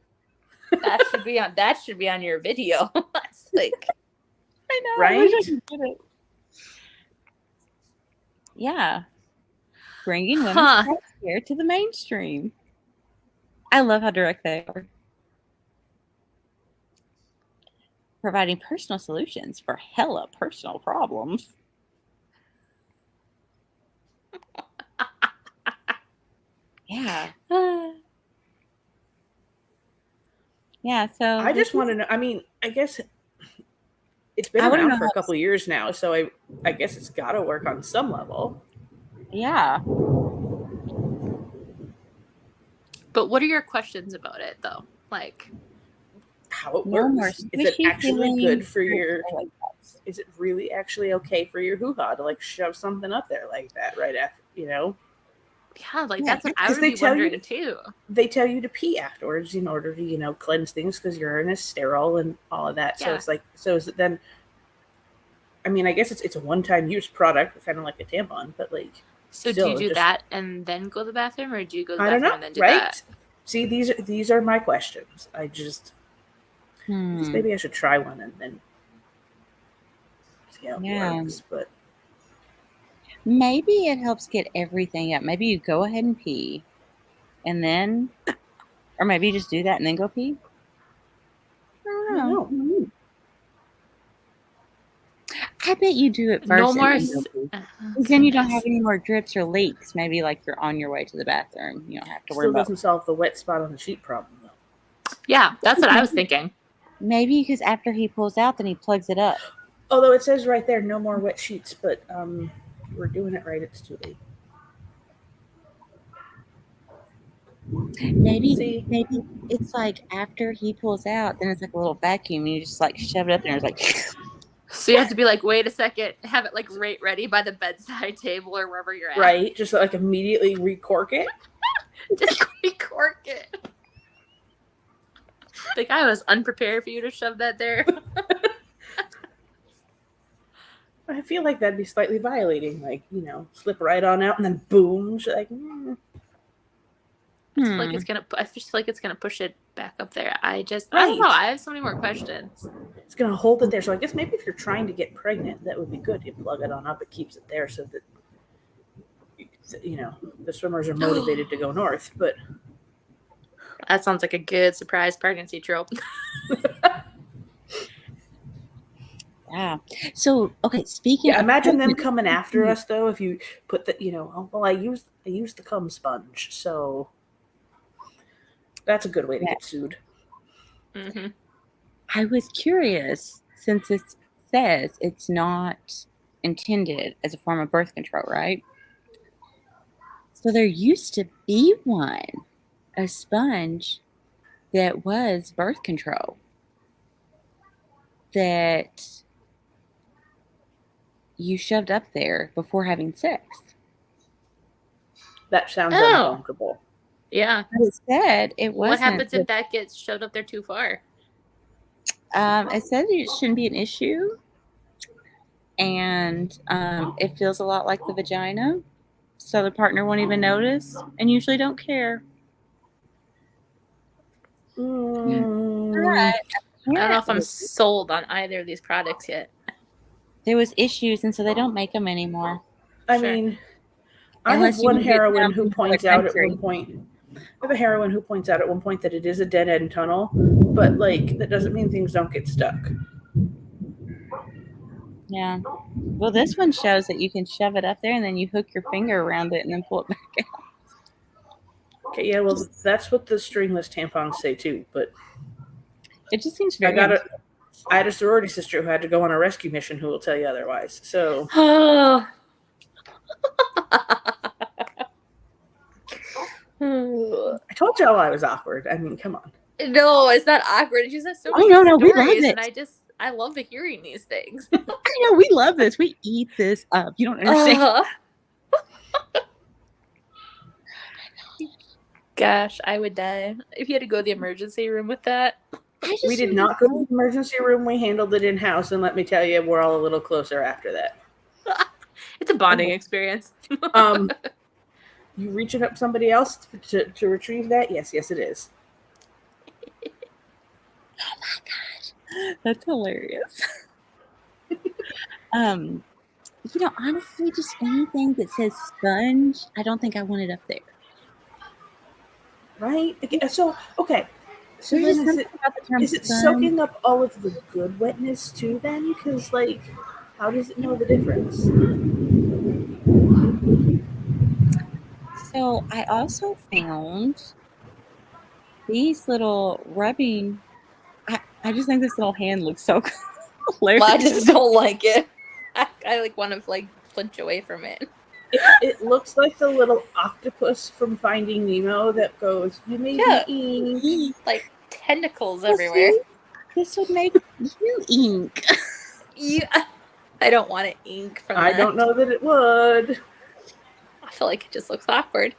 That should be on your video. That's like, I know, right? I wish I could get it. Yeah, bringing women's healthcare to the mainstream. I love how direct they are. Providing personal solutions for hella personal problems. Yeah. Yeah, so I just want to know. I mean, I guess it's been around for a couple of years now, so I guess it's got to work on some level. Yeah. But what are your questions about it, though? Like, how it works? Is it actually good for your? Is it really actually okay for your hoo-ha to like shove something up there like that right after, you know? Yeah, like that's what I would be wondering too. They tell you to pee afterwards in order to, you know, cleanse things because urine is sterile and all of that. So it's like, so is it then? I mean, I guess it's a one-time use product, kind of like a tampon, but like. So do you do that and then go to the bathroom, or do you go to the bathroom and then do right? that? See, these are my questions. I just maybe I should try one and then see how it works. But maybe it helps get everything up. Maybe you go ahead and pee, and then, or maybe you just do that and then go pee. I don't know. I bet you do it first. No more. Then you don't have any more drips or leaks. Maybe like you're on your way to the bathroom. You don't have to worry about. Still doesn't solve the wet spot on the sheet problem though. Yeah, that's what I was thinking. Maybe because after he pulls out, then he plugs it up. Although it says right there, no more wet sheets, but we're doing it right. It's too late. Maybe it's like after he pulls out, then it's like a little vacuum, and you just like shove it up there, and it's like. So you have to be like, wait a second, have it like right ready by the bedside table or wherever you're at. Right, just like immediately recork it. Just recork it. I think I was unprepared for you to shove that there. I feel like that'd be slightly violating, like, you know, slip right on out and then boom. Like, I feel like it's gonna push it back up there. I don't Right. know. I have so many more questions. It's going to hold it there. So I guess maybe if you're trying to get pregnant, that would be good. You plug it on up, it keeps it there so that, you know, the swimmers are motivated to go north. But That sounds like a good surprise pregnancy trope. Yeah. So, okay, speaking yeah, of imagine them pregnant- coming after us though. If you put the, you know, oh, well, I used the cum sponge, so that's a good way to get sued. Mm-hmm. I was curious, since it says it's not intended as a form of birth control, right? So there used to be one, a sponge that was birth control that you shoved up there before having sex. That sounds Oh. uncomfortable. Yeah. But it said it wasn't. What happens if that gets shoved up there too far? It said it shouldn't be an issue, and it feels a lot like the vagina, so the partner won't even notice, and usually don't care. Mm. I don't know if I'm sold on either of these products yet. There was issues, and so they don't make them anymore. I Sure. mean, I Unless have you one can get heroine down who from points another out at country. one point. I have a heroine who points out at one point that it is a dead end tunnel, but like that doesn't mean things don't get stuck. Yeah. Well, this one shows that you can shove it up there, and then you hook your finger around it, and then pull it back out. Okay, yeah, well, that's what the stringless tampons say too. But It just seems I very. had a sorority sister who had to go on a rescue mission who will tell you otherwise. So Oh. I told y'all I was awkward. I mean, come on. No, it's not awkward. It's just that so Oh, many no, we love stories, it. and I love hearing these things. I know, we love this. We eat this up. You don't understand. Gosh, I would die if you had to go to the emergency room with that. We did not go to the emergency room. We handled it in-house, and let me tell you, we're all a little closer after that. It's a bonding experience. You reaching up somebody else to retrieve that? Yes, it is. Oh my gosh, that's hilarious. You know, honestly, just anything that says sponge, I don't think I want it up there. Right? Okay, so There's then just something about the term is it sponge. soaking up all of the good wetness too then? Because, like, how does it know the difference? So I also found these little rubbing. I just think this little hand looks so hilarious. Well, I just don't like it. I like want to like flinch away from it. It looks like the little octopus from Finding Nemo that goes, "You made Yeah. me eat." Like tentacles Well, everywhere. see, this would make you ink. Yeah. I don't want to ink from I that. don't know that it would. I feel like it just looks awkward.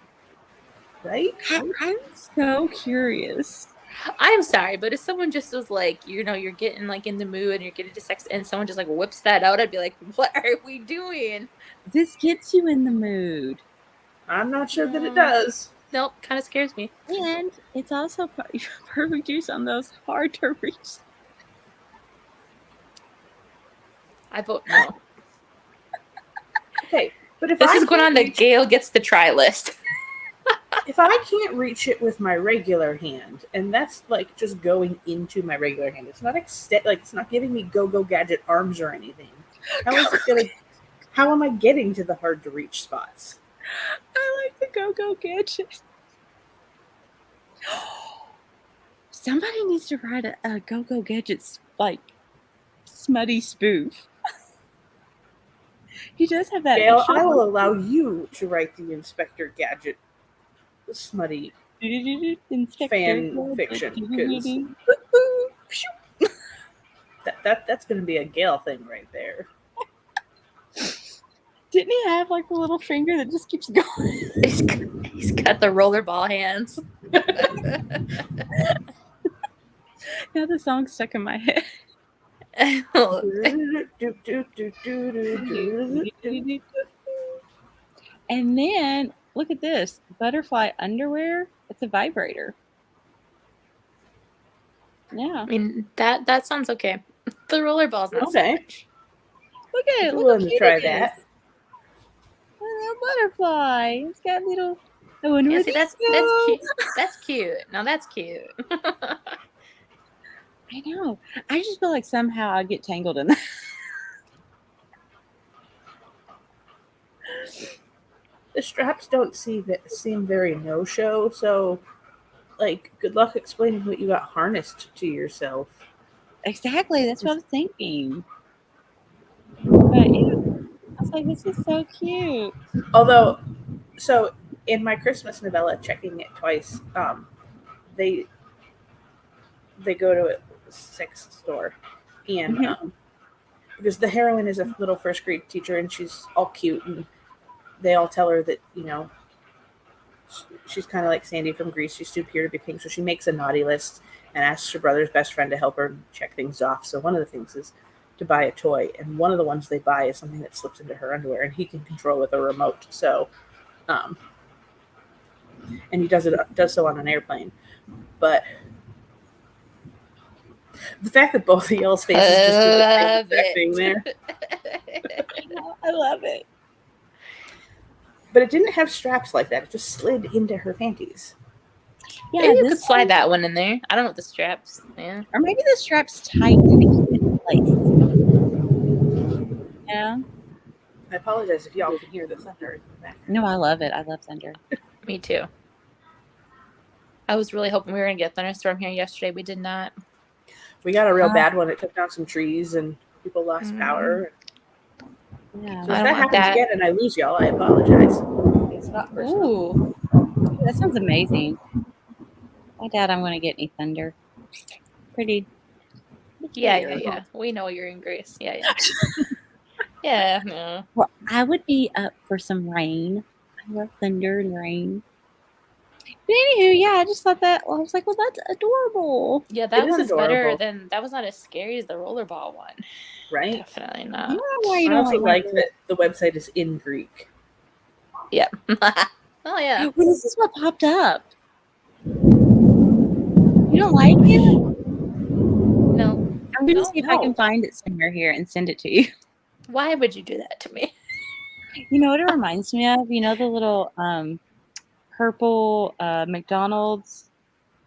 Right? I'm so curious. I'm sorry, but if someone just was like, you know, you're getting like in the mood and you're getting to sex and someone just like whips that out, I'd be like, what are we doing? This gets you in the mood. I'm not sure that it does. Nope, kind of scares me. And it's also perfect use on those hard to reach. I vote no. Okay, but if This I is going can't on the Gail gets the try list. if I can't reach it with my regular hand, and that's like just going into my regular hand, it's not it's not giving me go-go gadget arms or anything. How am I getting to the hard to reach spots? I like the go-go gadget. Somebody needs to write a go-go gadgets like smutty spoof. He does have that. Gail, I will allow you to write the Inspector Gadget smutty fan fiction, because that's going to be a Gail thing right there. Didn't he have like a little finger that just keeps going? He's got the rollerball hands. Now the song's stuck in my head. And then look at this butterfly underwear. It's it's a vibrator. Yeah. I mean, that sounds okay. The rollerball's not so Okay. much. Look at it. I'm Look willing how to cute try it that. is. A little butterfly. It's got little. I wonder Yeah, what see, these that's go. cute. That's cute. Now that's cute. I know. I just feel like somehow I'd get tangled in that. The straps don't seem very no-show, so like good luck explaining what you got harnessed to yourself. Exactly. That's what I was thinking. But yeah, I was like, this is so cute. Although, so in my Christmas novella, checking it twice, they go to a sex store, and Mhm. because the heroine is a little first grade teacher and she's all cute, and they all tell her that she's kind of like Sandy from Grease. She's too pure to be pink, so she makes a naughty list and asks her brother's best friend to help her check things off. So one of the things is to buy a toy, and one of the ones they buy is something that slips into her underwear, and he can control with a remote. So, and he does so on an airplane. But the fact that both of y'all's faces just did the same exact thing there, I love it. but it didn't have straps like that. It just slid into her panties. Yeah, Maybe you this could slide that one in there. I don't know what the straps. Yeah. or maybe the straps tighten to keep it in place. Yeah. I apologize if y'all can hear the thunder in the background. No, I love it. I love thunder. Me too. I was really hoping we were gonna get a thunderstorm here yesterday. We did not. We got a real bad one. It took down some trees and people lost Mhm. power. Yeah. So I if don't that want happens that. again and I lose y'all, I apologize. It's not personal. Ooh. That sounds amazing. I doubt I'm going to get any thunder. Pretty. Yeah. We know you're in Greece. Yeah. Yeah. No. Well, I would be up for some rain. I love thunder and rain. But anywho, yeah, I just thought that. Well, I was like, well, that's adorable. Yeah, It that is one's better adorable. than that was not as scary as the rollerball one. Right? Definitely I not. don't know why you I don't also like like that the website is in Greek. Yeah. Oh yeah. Well, this is what popped up. You don't like it? No. I'm going to No, see if I can find it somewhere here and send it to you. Why would you do that to me? You know what it reminds me of? You know the little purple McDonald's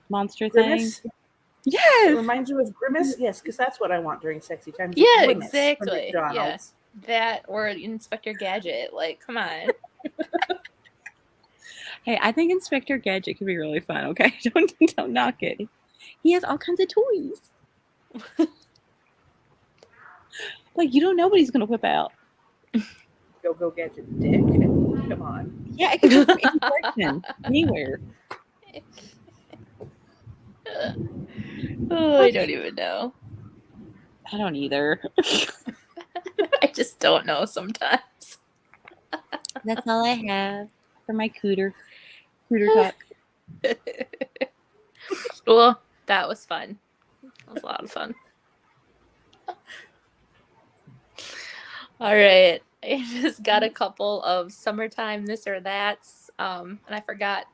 monster Grimace? thing? It Yes. reminds you of Grimace? Yes, because that's what I want during sexy times. Yeah, Grimace from exactly. McDonald's. That or Inspector Gadget. Like, come on. Hey, I think Inspector Gadget could be really fun. Okay, don't knock it. He has all kinds of toys. Like you don't know what he's gonna whip out. Go Gadget dick. Come on. Yeah, it can come from any direction, anywhere. Oh, I don't even know. I don't either. I just don't know sometimes. That's all I have for my Cougar Talk. Well, that was fun. That was a lot of fun. All right. I just got a couple of summertime this or that's. And I forgot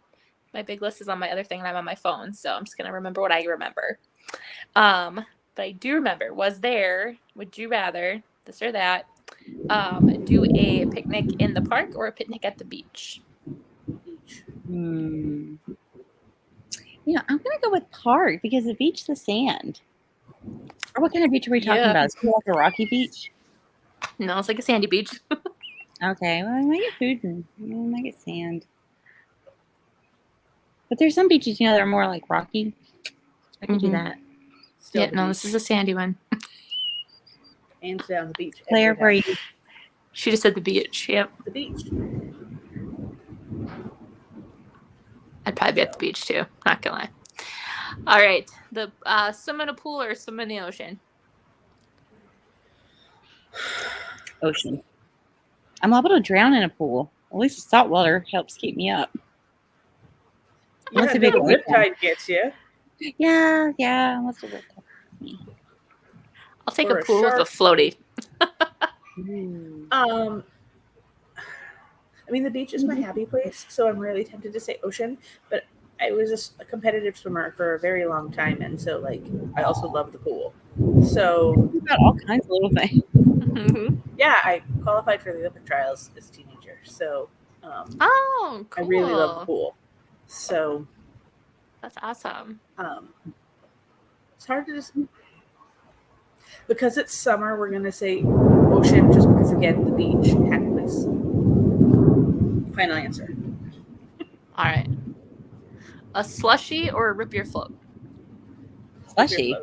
my big list is on my other thing and I'm on my phone. So I'm just going to remember what I remember. But I do remember, would you rather, this or that, do a picnic in the park or a picnic at the beach? Beach. You know, I'm gonna go with park because the beach, the sand. Or what kind of beach are we talking Yeah. about? Is it like a rocky beach? No, it's like a sandy beach. Okay, well, I might get food and I might get sand. But there's some beaches, that are more like rocky. I could do Mhm. that. Still Yeah, the no, beach. this is a sandy one. Hands down the beach. Claire, Every where are time. you? She just said the beach. Yep. The beach. I'd probably be at the beach too. Not gonna lie. All right. The swim in a pool or swim in the ocean? Ocean. I'm liable to drown in a pool. At least the salt water helps keep me up. Yeah, What's a until big the wave riptide gets you. Yeah. What's the word? I'll take Or a a pool with a shark. floaty. I mean, the beach is my happy place, so I'm really tempted to say ocean, but I was a competitive swimmer for a very long time, and so like I also love the pool. So About all kinds of little things. yeah, I qualified for the Olympic trials as a teenager. So Oh, cool. I really love the pool. So That's awesome. it's hard to just because it's summer. We're gonna say ocean, just because again the beach had place. Final answer. All right. A slushie or a rip your float? Slushy.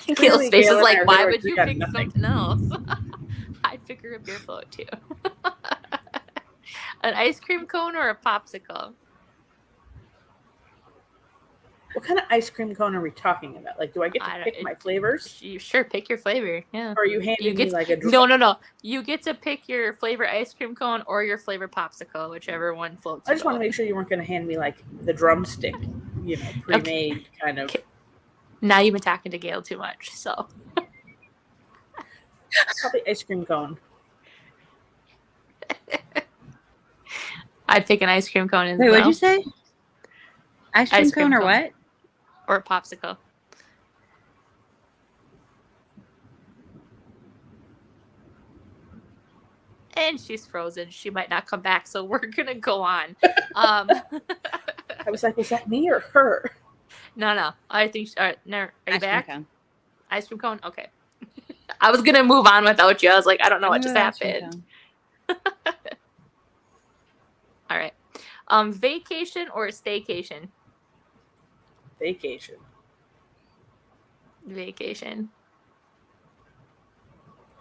Gail's face Gail is and I like, are why gonna would you agree on pick nothing. something else? I'd pick a rip your float too. An ice cream cone or a popsicle? What kind of ice cream cone are we talking about? Like, do I get to pick my flavors? You sure pick your flavor. Yeah. Or are you handing me like a No. You get to pick your flavor ice cream cone or your flavor popsicle, whichever one floats. I just want to make sure you weren't going to hand me like the drumstick, pre-made kind of. Okay. Now you've been talking to Gail too much, so. Probably ice cream cone. I'd pick an ice cream cone as Wait, well. what'd you say? Ice cream cone or what? Or a popsicle. And she's frozen. She might not come back, so we're gonna go on. I was like, was that me or her? No. I think. Are you Ice back? cream cone. Ice cream cone. Okay. I was gonna move on without you. I was like, I don't know what just happened. All right. Vacation or staycation? Vacation.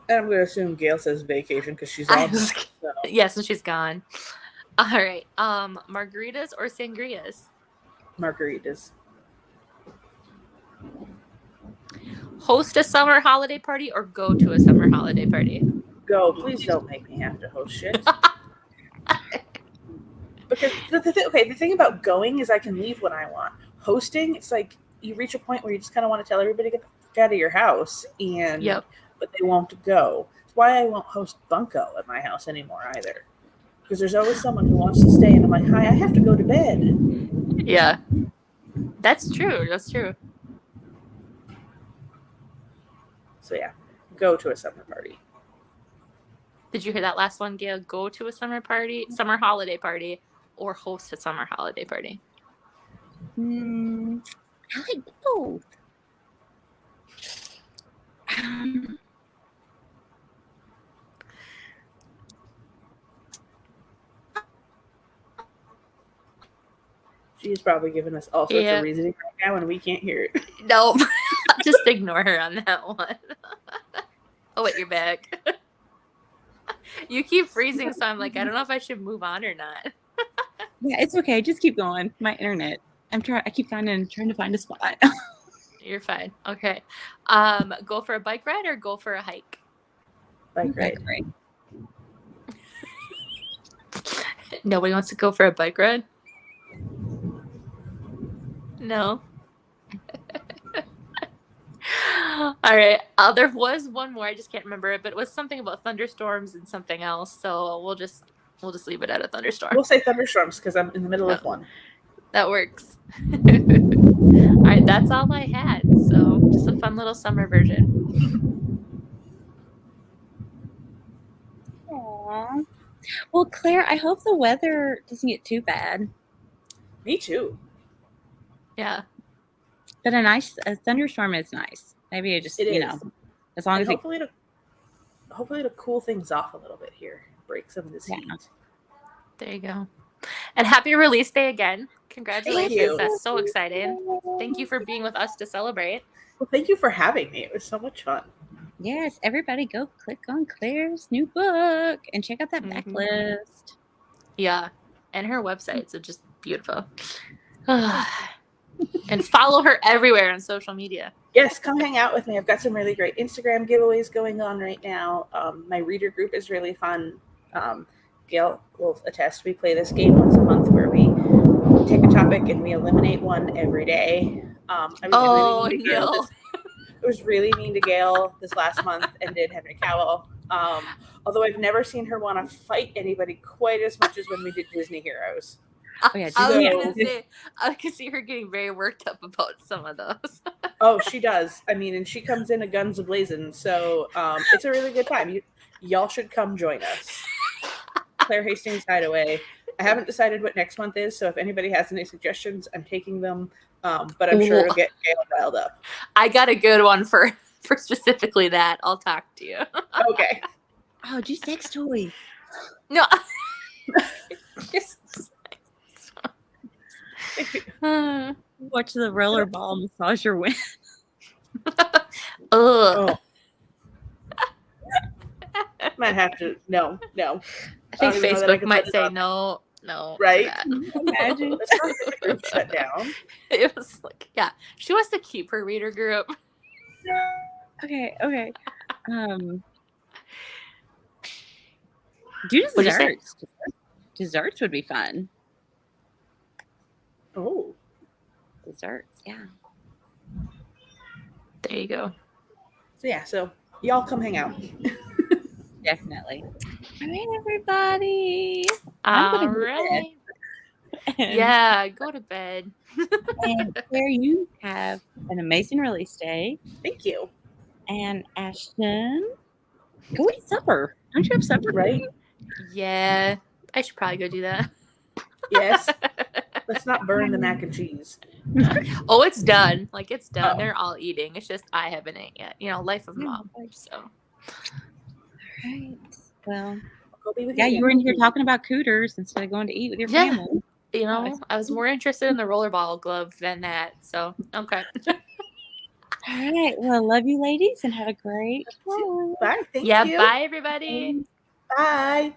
And I'm going to assume Gail says vacation because she's on. Yes, and she's gone. All right. Margaritas or sangrias? Margaritas. Host a summer holiday party or go to a summer holiday party? Go. Please don't make me have to host shit. Because the thing about going is I can leave when I want. Hosting, it's like you reach a point where you just kind of want to tell everybody to get the fuck out of your house, but they won't go. That's why I won't host bunko at my house anymore either. Because there's always someone who wants to stay, and I'm like, hi, I have to go to bed. Yeah. That's true. So yeah, go to a summer party. Did you hear that last one, Gail? Go to a summer holiday party, or host a summer holiday party? I like both. She's probably giving us all sorts of reasoning right now, and we can't hear it. No, just ignore her on that one. Oh, wait, you're back. You keep freezing, so I'm like, I don't know if I should move on or not. Yeah, it's okay. Just keep going. My internet. I keep trying to find a spot. You're fine. Okay. Go for a bike ride or go for a hike? Bike ride. Nobody wants to go for a bike ride? No. All right. There was one more. I just can't remember it, but it was something about thunderstorms and something else. So we'll just leave it at a thunderstorm. We'll say thunderstorms because I'm in the middle of one. That works. All right. That's all I had. So just a fun little summer version. Aww. Well, Claire, I hope the weather doesn't get too bad. Me too. Yeah. But a thunderstorm is nice. Maybe it just, as long as hopefully it'll cool things off a little bit here. Break some of this heat. There you go. And happy release day again. Congratulations. Thank you. That's so exciting. Thank you for being with us to celebrate. Well, thank you for having me. It was so much fun. Yes, everybody go click on Claire's new book and check out that backlist. Yeah. And her websites are just beautiful. And follow her everywhere on social media. Yes, come hang out with me. I've got some really great Instagram giveaways going on right now. My reader group is really fun. Gail will attest. We play this game once a month where we take a topic and we eliminate one every day. I was really mean to Gail this last month and did Henry Cowell. Although I've never seen her want to fight anybody quite as much as when we did Disney Heroes. yeah, I was So- gonna say I could see her getting very worked up about some of those. Oh, she does. I mean, and she comes in a guns a-blazing, so it's a really good time. Y'all should come join us. Claire Hastings Hideaway. I haven't decided what next month is, so if anybody has any suggestions, I'm taking them. But I'm sure it'll get Gail riled up. I got a good one for specifically that. I'll talk to you. Okay. Oh, do sex toys. No. Ugh. Watch the rollerball massage your win. Oh. Might have to. No. I think don't even know that I Facebook can might put it say on. no. To Right? that. Imagine. Let's not get the group shut down. It was like, yeah, she wants to keep her reader group. Okay. Do What'd you say? desserts. Desserts would be fun. Oh. Desserts, yeah. There you go. So yeah, so y'all come hang out. Definitely. All right, everybody. All gonna go to right. And, Yeah, go to bed. and Claire, you have an amazing release day. Thank you. And Ashton, go eat supper. Don't you have supper? Right? Yeah, I should probably go do that. Yes. Let's not burn the mac and cheese. Oh, it's done. Like, it's done. Oh. They're all eating. It's just I haven't ate yet. You know, life of mom. So, All right. Well, Go be with yeah, your you were in family. here talking about cooters instead of going to eat with your Yeah. family. you know, I was more interested in the rollerball glove than that. So, okay. All right. Well, love you, ladies, and have a great one. Bye. Thank Yeah, you. bye, everybody. Bye.